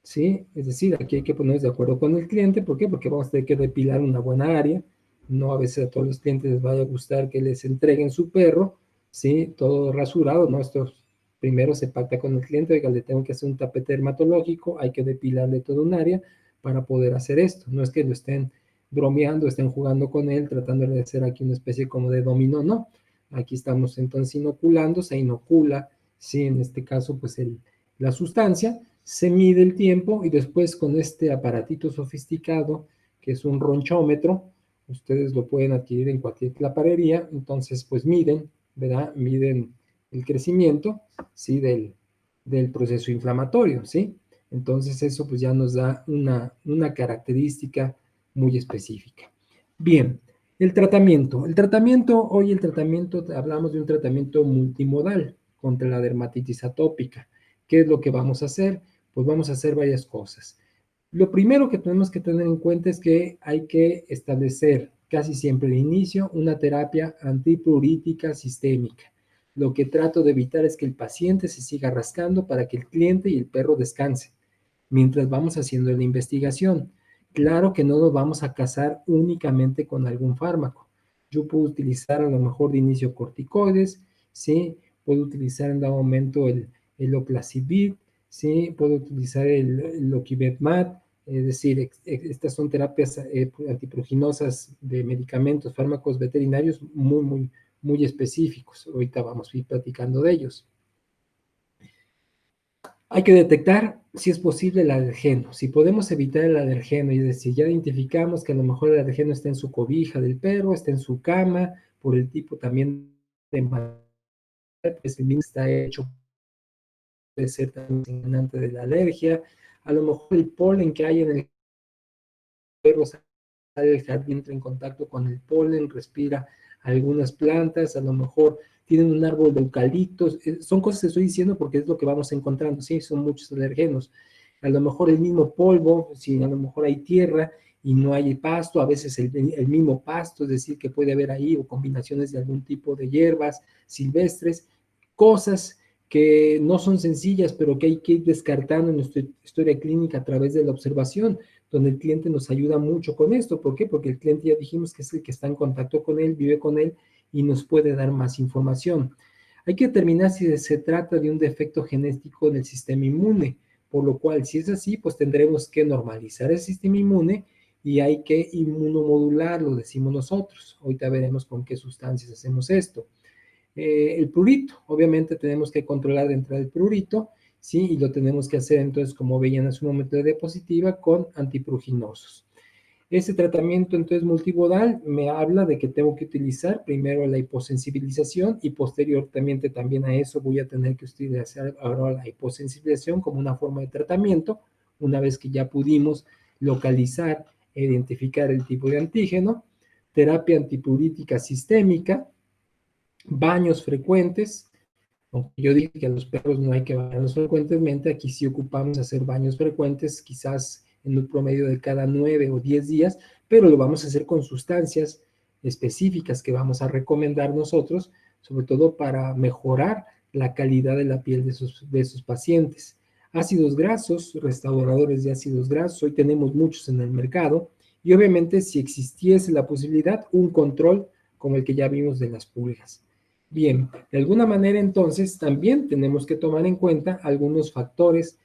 ¿sí? Es decir, aquí hay que ponernos de acuerdo con el cliente. ¿Por qué? Porque vamos a tener que depilar una buena área. No a veces a todos los clientes les vaya a gustar que les entreguen su perro, ¿sí? Todo rasurado, ¿no? Esto primero se pacta con el cliente, oiga, le tengo que hacer un tapete dermatológico, hay que depilarle toda un área para poder hacer esto. No es que lo estén bromeando, estén jugando con él, tratando de hacer aquí una especie como de dominó, no. Aquí estamos entonces inoculando, se inocula, ¿sí? En este caso, pues la sustancia, se mide el tiempo y después con este aparatito sofisticado, que es un ronchómetro, ustedes lo pueden adquirir en cualquier claparería, entonces pues miden, ¿verdad? Miden el crecimiento, ¿sí? Del proceso inflamatorio, ¿sí? Entonces eso pues ya nos da una característica muy específica. Bien, el tratamiento. Hoy el tratamiento, hablamos de un tratamiento multimodal contra la dermatitis atópica. ¿Qué es lo que vamos a hacer? Pues vamos a hacer varias cosas. Lo primero que tenemos que tener en cuenta es que hay que establecer casi siempre de inicio una terapia antipruritítica sistémica. Lo que trato de evitar es que el paciente se siga rascando para que el cliente y el perro descansen mientras vamos haciendo la investigación. Claro que no nos vamos a casar únicamente con algún fármaco. Yo puedo utilizar a lo mejor de inicio corticoides, ¿sí? Puedo utilizar en dado momento el Oclazivir, ¿sí? Puedo utilizar el Lokivet-Mat, es decir, estas son terapias antipruginosas de medicamentos, fármacos veterinarios muy específicos. Ahorita vamos a ir platicando de ellos. Hay que detectar si es posible el alergeno. Si podemos evitar el alergeno, es decir, ya identificamos que a lo mejor el alergeno está en su cobija del perro, está en su cama, por el tipo también de madera, pues el mismo está hecho, puede ser también de la alergia. A lo mejor el polen que hay en el perro sale del jardín, entra en contacto con el polen, respira algunas plantas, a lo mejor tienen un árbol de eucaliptos, son cosas que estoy diciendo porque es lo que vamos encontrando, sí, son muchos alergenos. A lo mejor el mismo polvo, si a lo mejor hay tierra y no hay pasto, a veces el mismo pasto, es decir, que puede haber ahí, o combinaciones de algún tipo de hierbas silvestres, cosas que no son sencillas, pero que hay que ir descartando en nuestra historia clínica a través de la observación, donde el cliente nos ayuda mucho con esto. ¿Por qué? Porque el cliente ya dijimos que es el que está en contacto con él, vive con él y nos puede dar más información. Hay que determinar si se trata de un defecto genético en el sistema inmune, por lo cual, si es así, pues tendremos que normalizar el sistema inmune y hay que inmunomodular, lo decimos nosotros. Ahorita veremos con qué sustancias hacemos esto. El prurito, obviamente tenemos que controlar de entrada el prurito, ¿sí? Y lo tenemos que hacer entonces, como veían hace un momento de diapositiva, con antipruginosos. Ese tratamiento entonces multimodal me habla de que tengo que utilizar primero la hiposensibilización y posteriormente también a eso voy a tener que utilizar ahora la hiposensibilización como una forma de tratamiento, una vez que ya pudimos localizar e identificar el tipo de antígeno, terapia antipurítica sistémica, baños frecuentes. Aunque yo dije que a los perros no hay que bañarlos frecuentemente, aquí sí ocupamos hacer baños frecuentes, quizás en un promedio de cada 9 o 10 días, pero lo vamos a hacer con sustancias específicas que vamos a recomendar nosotros, sobre todo para mejorar la calidad de la piel de sus pacientes. Ácidos grasos, restauradores de ácidos grasos, hoy tenemos muchos en el mercado, y obviamente si existiese la posibilidad, un control como el que ya vimos de las pulgas. Bien, de alguna manera entonces también tenemos que tomar en cuenta algunos factores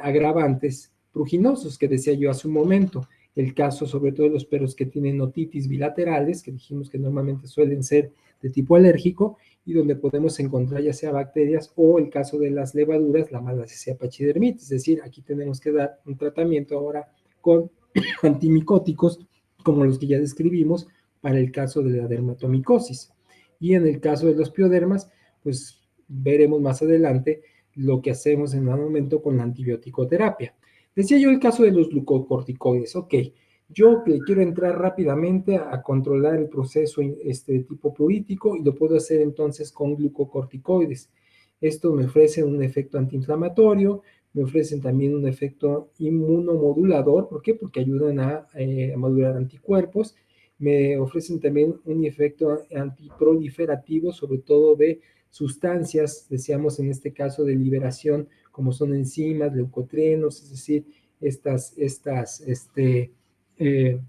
agravantes pruginosos que decía yo hace un momento. El caso sobre todo de los perros que tienen otitis bilaterales, que dijimos que normalmente suelen ser de tipo alérgico y donde podemos encontrar ya sea bacterias o el caso de las levaduras, la Malassezia pachydermitis. Es decir, aquí tenemos que dar un tratamiento ahora con antimicóticos como los que ya describimos para el caso de la dermatomicosis. Y en el caso de los piodermas, pues veremos más adelante lo que hacemos en un momento con la antibiótico-terapia. Decía yo el caso de los glucocorticoides. Ok, yo le quiero entrar rápidamente a controlar el proceso de tipo prurítico y lo puedo hacer entonces con glucocorticoides. Esto me ofrece un efecto antiinflamatorio, me ofrecen también un efecto inmunomodulador. ¿Por qué? Porque ayudan a modular anticuerpos. Me ofrecen también un efecto antiproliferativo, sobre todo de sustancias, decíamos en este caso de liberación, como son enzimas, leucotrienos, es decir, eh,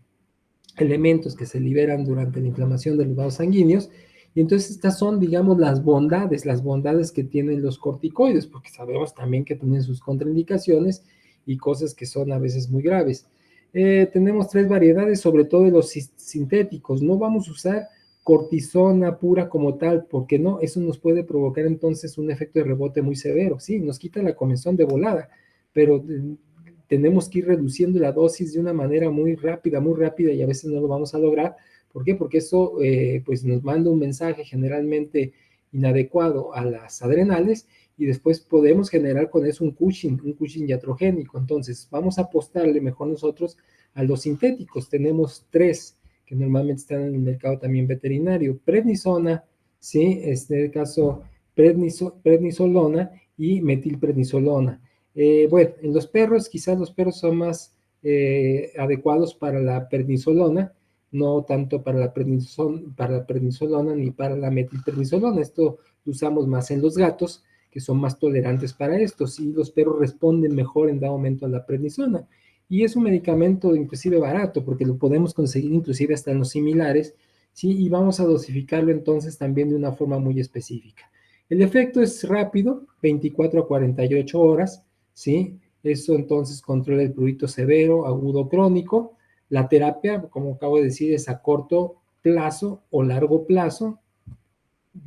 elementos que se liberan durante la inflamación de los vasos sanguíneos. Y entonces estas son, digamos, las bondades que tienen los corticoides, porque sabemos también que tienen sus contraindicaciones y cosas que son a veces muy graves. Tenemos tres variedades, sobre todo de los sintéticos. No vamos a usar cortisona pura como tal, porque no, eso nos puede provocar entonces un efecto de rebote muy severo, sí, nos quita la comezón de volada, pero tenemos que ir reduciendo la dosis de una manera muy rápida y a veces no lo vamos a lograr. ¿Por qué? Porque eso pues nos manda un mensaje generalmente inadecuado a las adrenales y después podemos generar con eso un Cushing iatrogénico. Entonces vamos a apostarle mejor nosotros a los sintéticos. Tenemos tres que normalmente están en el mercado también veterinario: prednisona, ¿sí? En este caso prednisolona y metilprednisolona. Bueno, en los perros, quizás los perros son más adecuados para la prednisolona, no tanto para la prednisolona ni para la metilprednisolona. Esto lo usamos más en los gatos, que son más tolerantes para esto. Sí, los perros responden mejor en dado momento a la prednisona. Y es un medicamento inclusive barato, porque lo podemos conseguir inclusive hasta en los similares, ¿sí? Y vamos a dosificarlo entonces también de una forma muy específica. El efecto es rápido, 24 a 48 horas, ¿sí? Eso entonces controla el prurito severo, agudo, crónico. La terapia, como acabo de decir, es a corto plazo o largo plazo.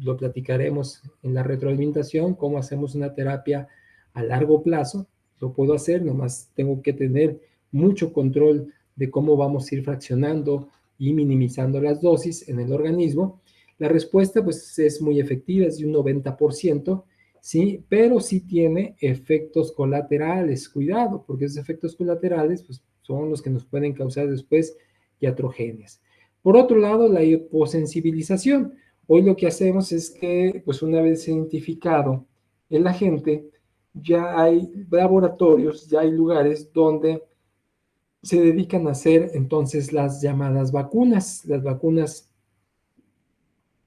Lo platicaremos en la retroalimentación, cómo hacemos una terapia a largo plazo. Lo puedo hacer, nomás tengo que tener mucho control de cómo vamos a ir fraccionando y minimizando las dosis en el organismo. La respuesta pues es muy efectiva, es de un 90%, ¿sí? Pero sí tiene efectos colaterales. Cuidado, porque esos efectos colaterales pues, son los que nos pueden causar después iatrogenias. Por otro lado, la hiposensibilización. Hoy lo que hacemos es que, pues una vez identificado el agente, ya hay laboratorios, ya hay lugares donde se dedican a hacer entonces las llamadas vacunas, las vacunas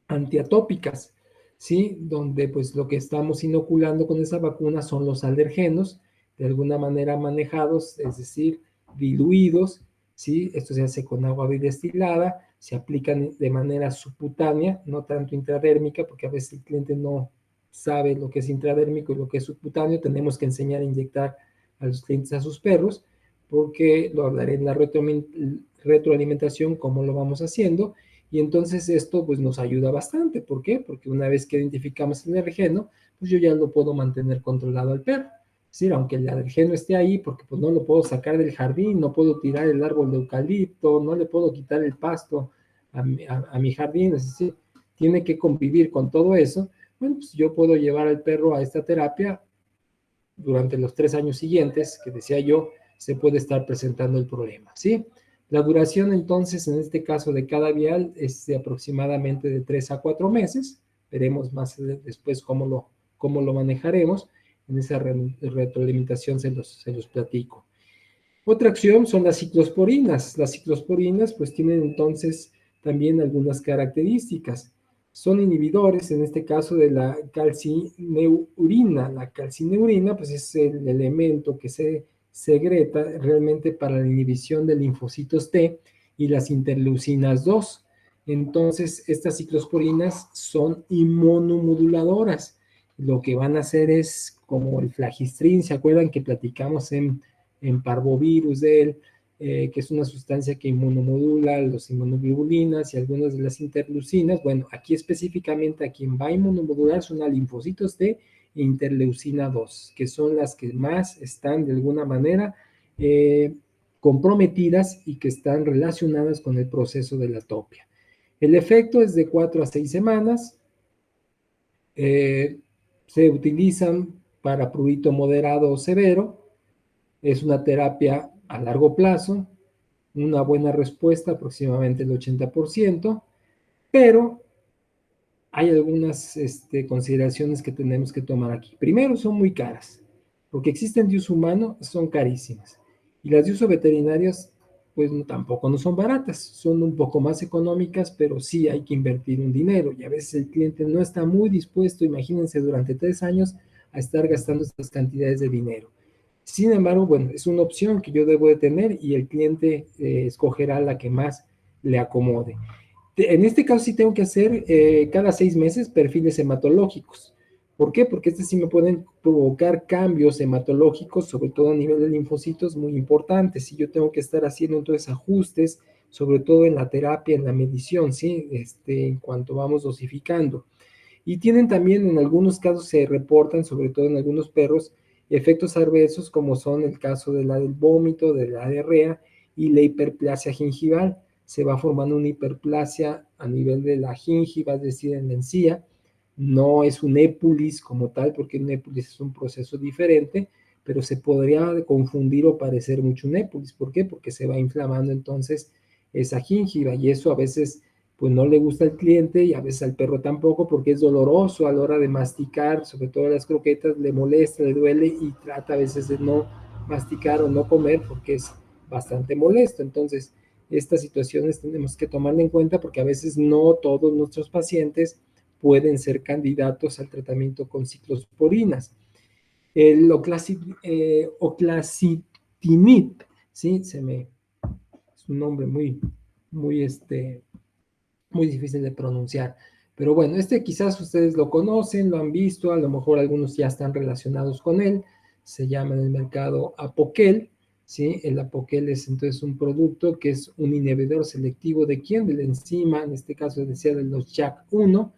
antiatópicas, ¿sí? Donde pues lo que estamos inoculando con esa vacuna son los alergenos, de alguna manera manejados, es decir, diluidos, ¿sí? Esto se hace con agua bidestilada, se aplican de manera subcutánea, no tanto intradérmica, porque a veces el cliente no sabe lo que es intradérmico y lo que es subcutáneo. Tenemos que enseñar a inyectar a los clientes a sus perros, porque lo hablaré en la retroalimentación, cómo lo vamos haciendo. Y entonces esto pues nos ayuda bastante. ¿Por qué? Porque una vez que identificamos el alergeno, pues yo ya lo puedo mantener controlado al perro. Es decir, aunque el alergeno esté ahí, porque pues no lo puedo sacar del jardín, no puedo tirar el árbol de eucalipto, no le puedo quitar el pasto a mi jardín, es decir, tiene que convivir con todo eso. Bueno, pues yo puedo llevar al perro a esta terapia durante los 3 años siguientes, que decía yo, se puede estar presentando el problema, ¿sí? La duración entonces, en este caso de cada vial, es de aproximadamente de 3 a 4 meses. Veremos más después cómo lo manejaremos. En esa retroalimentación se los platico. Otra acción son las ciclosporinas. Las ciclosporinas pues tienen entonces también algunas características. Son inhibidores, en este caso, de la calcineurina. La calcineurina pues es el elemento que se segreta realmente para la inhibición de linfocitos T y las interleucinas 2. Entonces, estas ciclosporinas son inmunomoduladoras. Lo que van a hacer es como el flagistrin, ¿se acuerdan que platicamos en parvovirus de él, que es una sustancia que inmunomodula los inmunoglobulinas y algunas de las interleucinas? Bueno, aquí específicamente a quien va a inmunomodular son a linfocitos T e interleucina 2, que son las que más están de alguna manera comprometidas y que están relacionadas con el proceso de la atopia. El efecto es de 4 a 6 semanas. Se utilizan para prurito moderado o severo. Es una terapia a largo plazo, una buena respuesta, aproximadamente el 80%, pero hay algunas consideraciones que tenemos que tomar aquí. Primero, son muy caras, porque existen de uso humano, son carísimas. Y las de uso veterinarias, pues tampoco no son baratas, son un poco más económicas, pero sí hay que invertir un dinero. Y a veces el cliente no está muy dispuesto, imagínense, durante 3 años a estar gastando estas cantidades de dinero. Sin embargo, bueno, es una opción que yo debo de tener y el cliente escogerá la que más le acomode. En este caso sí tengo que hacer cada 6 meses perfiles hematológicos. ¿Por qué? Porque sí me pueden provocar cambios hematológicos, sobre todo a nivel de linfocitos, muy importantes. Y yo tengo que estar haciendo entonces ajustes, sobre todo en la terapia, en la medición, ¿sí? En cuanto vamos dosificando. Y tienen también, en algunos casos se reportan, sobre todo en algunos perros, efectos adversos como son el caso de la del vómito, de la diarrea y la hiperplasia gingival. Se va formando una hiperplasia a nivel de la gingiva, es decir, en la encía. No es un épulis como tal, porque un épulis es un proceso diferente, pero se podría confundir o parecer mucho un épulis. ¿Por qué? Porque se va inflamando entonces esa gingiva y eso a veces pues no le gusta al cliente y a veces al perro tampoco porque es doloroso a la hora de masticar, sobre todo las croquetas, le molesta, le duele y trata a veces de no masticar o no comer porque es bastante molesto. Entonces, estas situaciones tenemos que tomarla en cuenta porque a veces no todos nuestros pacientes pueden ser candidatos al tratamiento con ciclosporinas. El oclacitinib, ¿sí? Es un nombre muy difícil de pronunciar. Pero bueno, quizás ustedes lo conocen, lo han visto, a lo mejor algunos ya están relacionados con él. Se llama en el mercado Apoquel, ¿sí? El Apoquel es entonces un producto que es un inhibidor selectivo de quién, de la enzima, en este caso decía de los JAK1,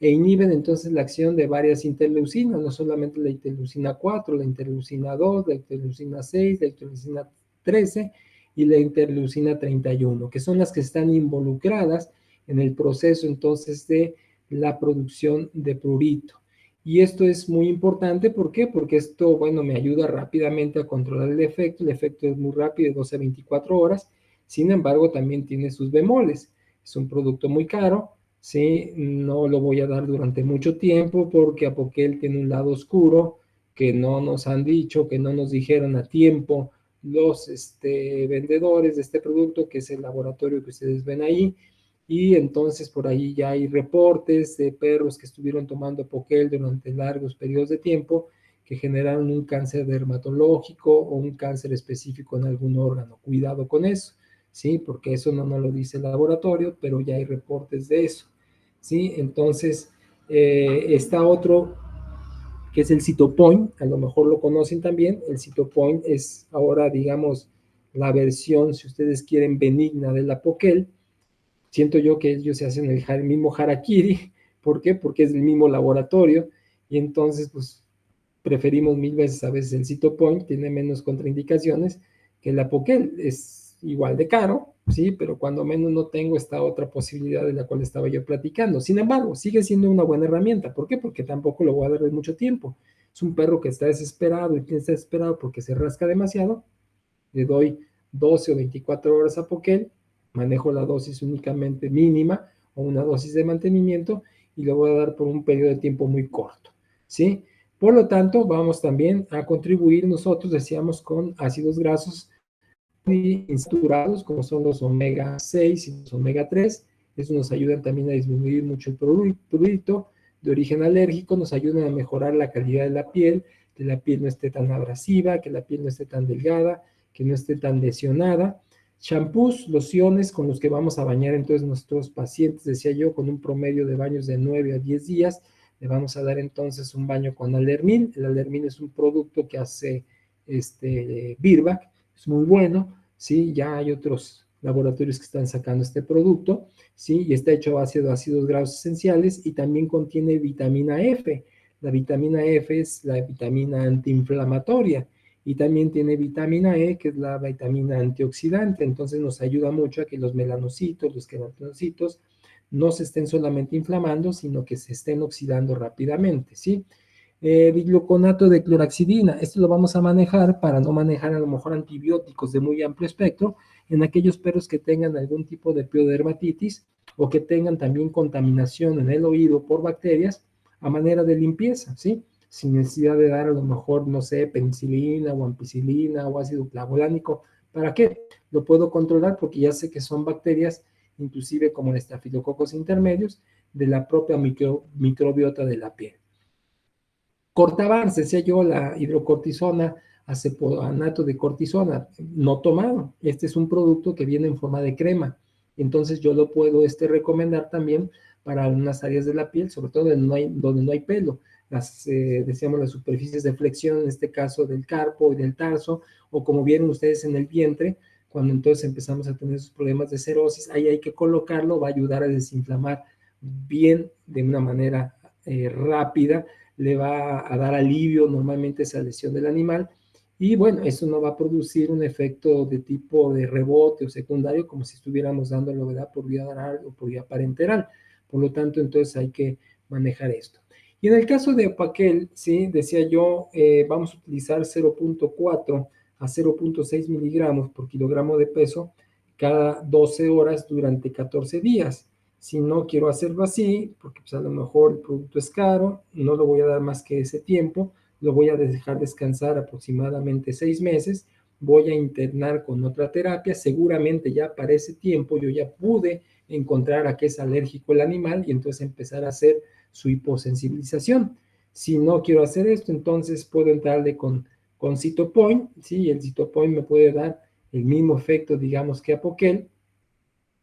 e inhiben entonces la acción de varias interleucinas, no solamente la interleucina 4, la interleucina 2, la interleucina 6, la interleucina 13 y la interleucina 31, que son las que están involucradas en el proceso entonces de la producción de prurito. Y esto es muy importante, ¿por qué? Porque esto, bueno, me ayuda rápidamente a controlar el efecto es muy rápido, de 12 a 24 horas, sin embargo también tiene sus bemoles, es un producto muy caro, ¿sí? No lo voy a dar durante mucho tiempo porque Apoquel tiene un lado oscuro que no nos han dicho, que no nos dijeron a tiempo los vendedores de este producto, que es el laboratorio que ustedes ven ahí, y entonces por ahí ya hay reportes de perros que estuvieron tomando Apoquel durante largos periodos de tiempo que generaron un cáncer dermatológico o un cáncer específico en algún órgano. Cuidado con eso, ¿sí? Porque eso no nos lo dice el laboratorio, pero ya hay reportes de eso, ¿sí? Entonces, está otro que es el Cytopoint, a lo mejor lo conocen también. El Cytopoint es ahora, digamos, la versión, si ustedes quieren, benigna del Apoquel. Siento yo que ellos se hacen el mismo harakiri. ¿Por qué? Porque es el mismo laboratorio y entonces pues preferimos mil veces a veces el Cytopoint, tiene menos contraindicaciones que el Apoquel, es igual de caro, sí, pero cuando menos no tengo esta otra posibilidad de la cual estaba yo platicando. Sin embargo, sigue siendo una buena herramienta. ¿Por qué? Porque tampoco lo voy a dar de mucho tiempo. Es un perro que está desesperado y que está desesperado porque se rasca demasiado, le doy 12 o 24 horas a Poquel, manejo la dosis únicamente mínima o una dosis de mantenimiento y lo voy a dar por un periodo de tiempo muy corto, ¿sí? Por lo tanto, vamos también a contribuir nosotros, decíamos, con ácidos grasos insaturados, como son los omega 6 y los omega 3. Eso nos ayuda también a disminuir mucho el prurito de origen alérgico, nos ayudan a mejorar la calidad de la piel, que la piel no esté tan abrasiva, que la piel no esté tan delgada, que no esté tan lesionada. Champús, lociones con los que vamos a bañar entonces nuestros pacientes, decía yo, con un promedio de baños de 9 a 10 días. Le vamos a dar entonces un baño con alermín. El alermín es un producto que hace Virbac, es muy bueno, ¿sí? Ya hay otros laboratorios que están sacando este producto, ¿sí? Y está hecho a base de ácidos grasos esenciales y también contiene vitamina F. La vitamina F es la vitamina antiinflamatoria y también tiene vitamina E, que es la vitamina antioxidante, entonces nos ayuda mucho a que los melanocitos, los queratinocitos, no se estén solamente inflamando, sino que se estén oxidando rápidamente, ¿sí? Bigluconato de cloraxidina. Esto lo vamos a manejar para no manejar a lo mejor antibióticos de muy amplio espectro en aquellos perros que tengan algún tipo de piodermatitis o que tengan también contaminación en el oído por bacterias a manera de limpieza, ¿sí? Sin necesidad de dar a lo mejor, no sé, penicilina o ampicilina o ácido clavulánico. ¿Para qué? Lo puedo controlar porque ya sé que son bacterias, inclusive como el estafilococos intermedios, de la propia microbiota de la piel. Cortavars, decía yo, la hidrocortisona, acepoanato de cortisona, no tomado. Este es un producto que viene en forma de crema. Entonces yo lo puedo recomendar también para unas áreas de la piel, sobre todo donde no hay pelo. Decíamos las superficies de flexión, en este caso del carpo y del tarso, o como vieron ustedes en el vientre, cuando entonces empezamos a tener esos problemas de cerosis, ahí hay que colocarlo, va a ayudar a desinflamar bien de una manera rápida le va a dar alivio normalmente a esa lesión del animal, y bueno, eso no va a producir un efecto de tipo de rebote o secundario como si estuviéramos dándolo, ¿verdad?, por vía oral o por vía parenteral. Por lo tanto, entonces hay que manejar esto. Y en el caso de Opaquel, sí, decía yo, vamos a utilizar 0.4 a 0.6 miligramos por kilogramo de peso cada 12 horas durante 14 días. Si no quiero hacerlo así, porque pues a lo mejor el producto es caro, no lo voy a dar más que ese tiempo, lo voy a dejar descansar aproximadamente 6 meses, voy a internar con otra terapia, seguramente ya para ese tiempo yo ya pude encontrar a qué es alérgico el animal y entonces empezar a hacer su hiposensibilización. Si no quiero hacer esto, entonces puedo entrarle con Cytopoint, ¿sí? El Cytopoint me puede dar el mismo efecto, digamos, que Apoquel,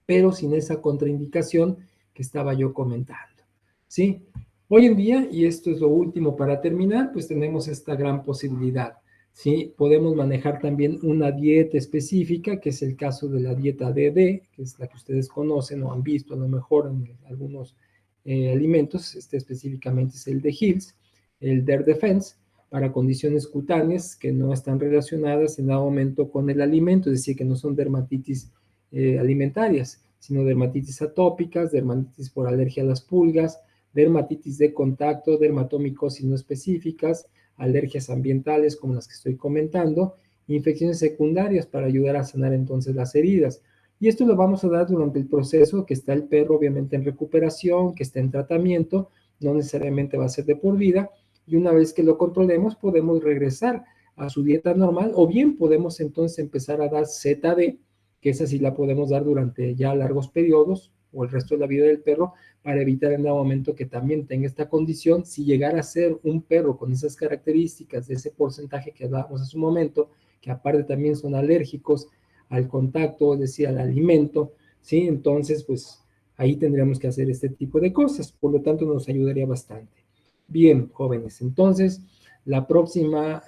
pero sin esa contraindicación que estaba yo comentando, ¿sí? Hoy en día, y esto es lo último para terminar, pues tenemos esta gran posibilidad, ¿sí? Podemos manejar también una dieta específica, que es el caso de la dieta DD, que es la que ustedes conocen o han visto a lo mejor en algunos alimentos, este específicamente es el de Hills, el DER Defense, para condiciones cutáneas que no están relacionadas en nada momento con el alimento, es decir, que no son dermatitis alimentarias, sino dermatitis atópicas, dermatitis por alergia a las pulgas, dermatitis de contacto, dermatomicosis no específicas, alergias ambientales como las que estoy comentando, infecciones secundarias para ayudar a sanar entonces las heridas. Y esto lo vamos a dar durante el proceso que está el perro obviamente en recuperación, que está en tratamiento, no necesariamente va a ser de por vida, y una vez que lo controlemos podemos regresar a su dieta normal o bien podemos entonces empezar a dar ZD, que esa sí la podemos dar durante ya largos periodos o el resto de la vida del perro para evitar en algún momento que también tenga esta condición. Si llegara a ser un perro con esas características, de ese porcentaje que hablábamos hace un momento, que aparte también son alérgicos al contacto, es decir, al alimento, ¿sí? Entonces, pues ahí tendríamos que hacer este tipo de cosas, por lo tanto nos ayudaría bastante. Bien, jóvenes, entonces la próxima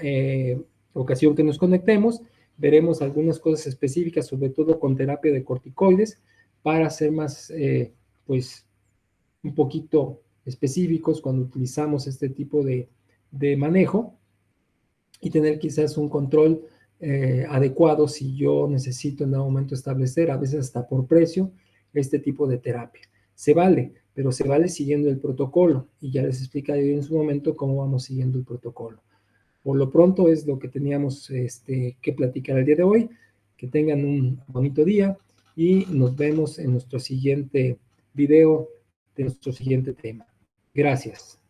ocasión que nos conectemos, veremos algunas cosas específicas, sobre todo con terapia de corticoides, para ser más, pues, un poquito específicos cuando utilizamos este tipo de manejo y tener quizás un control adecuado si yo necesito en algún momento establecer, a veces hasta por precio, este tipo de terapia. Se vale, pero se vale siguiendo el protocolo y ya les explicaré en su momento cómo vamos siguiendo el protocolo. Por lo pronto es lo que teníamos que platicar el día de hoy. Que tengan un bonito día y nos vemos en nuestro siguiente video de nuestro siguiente tema. Gracias.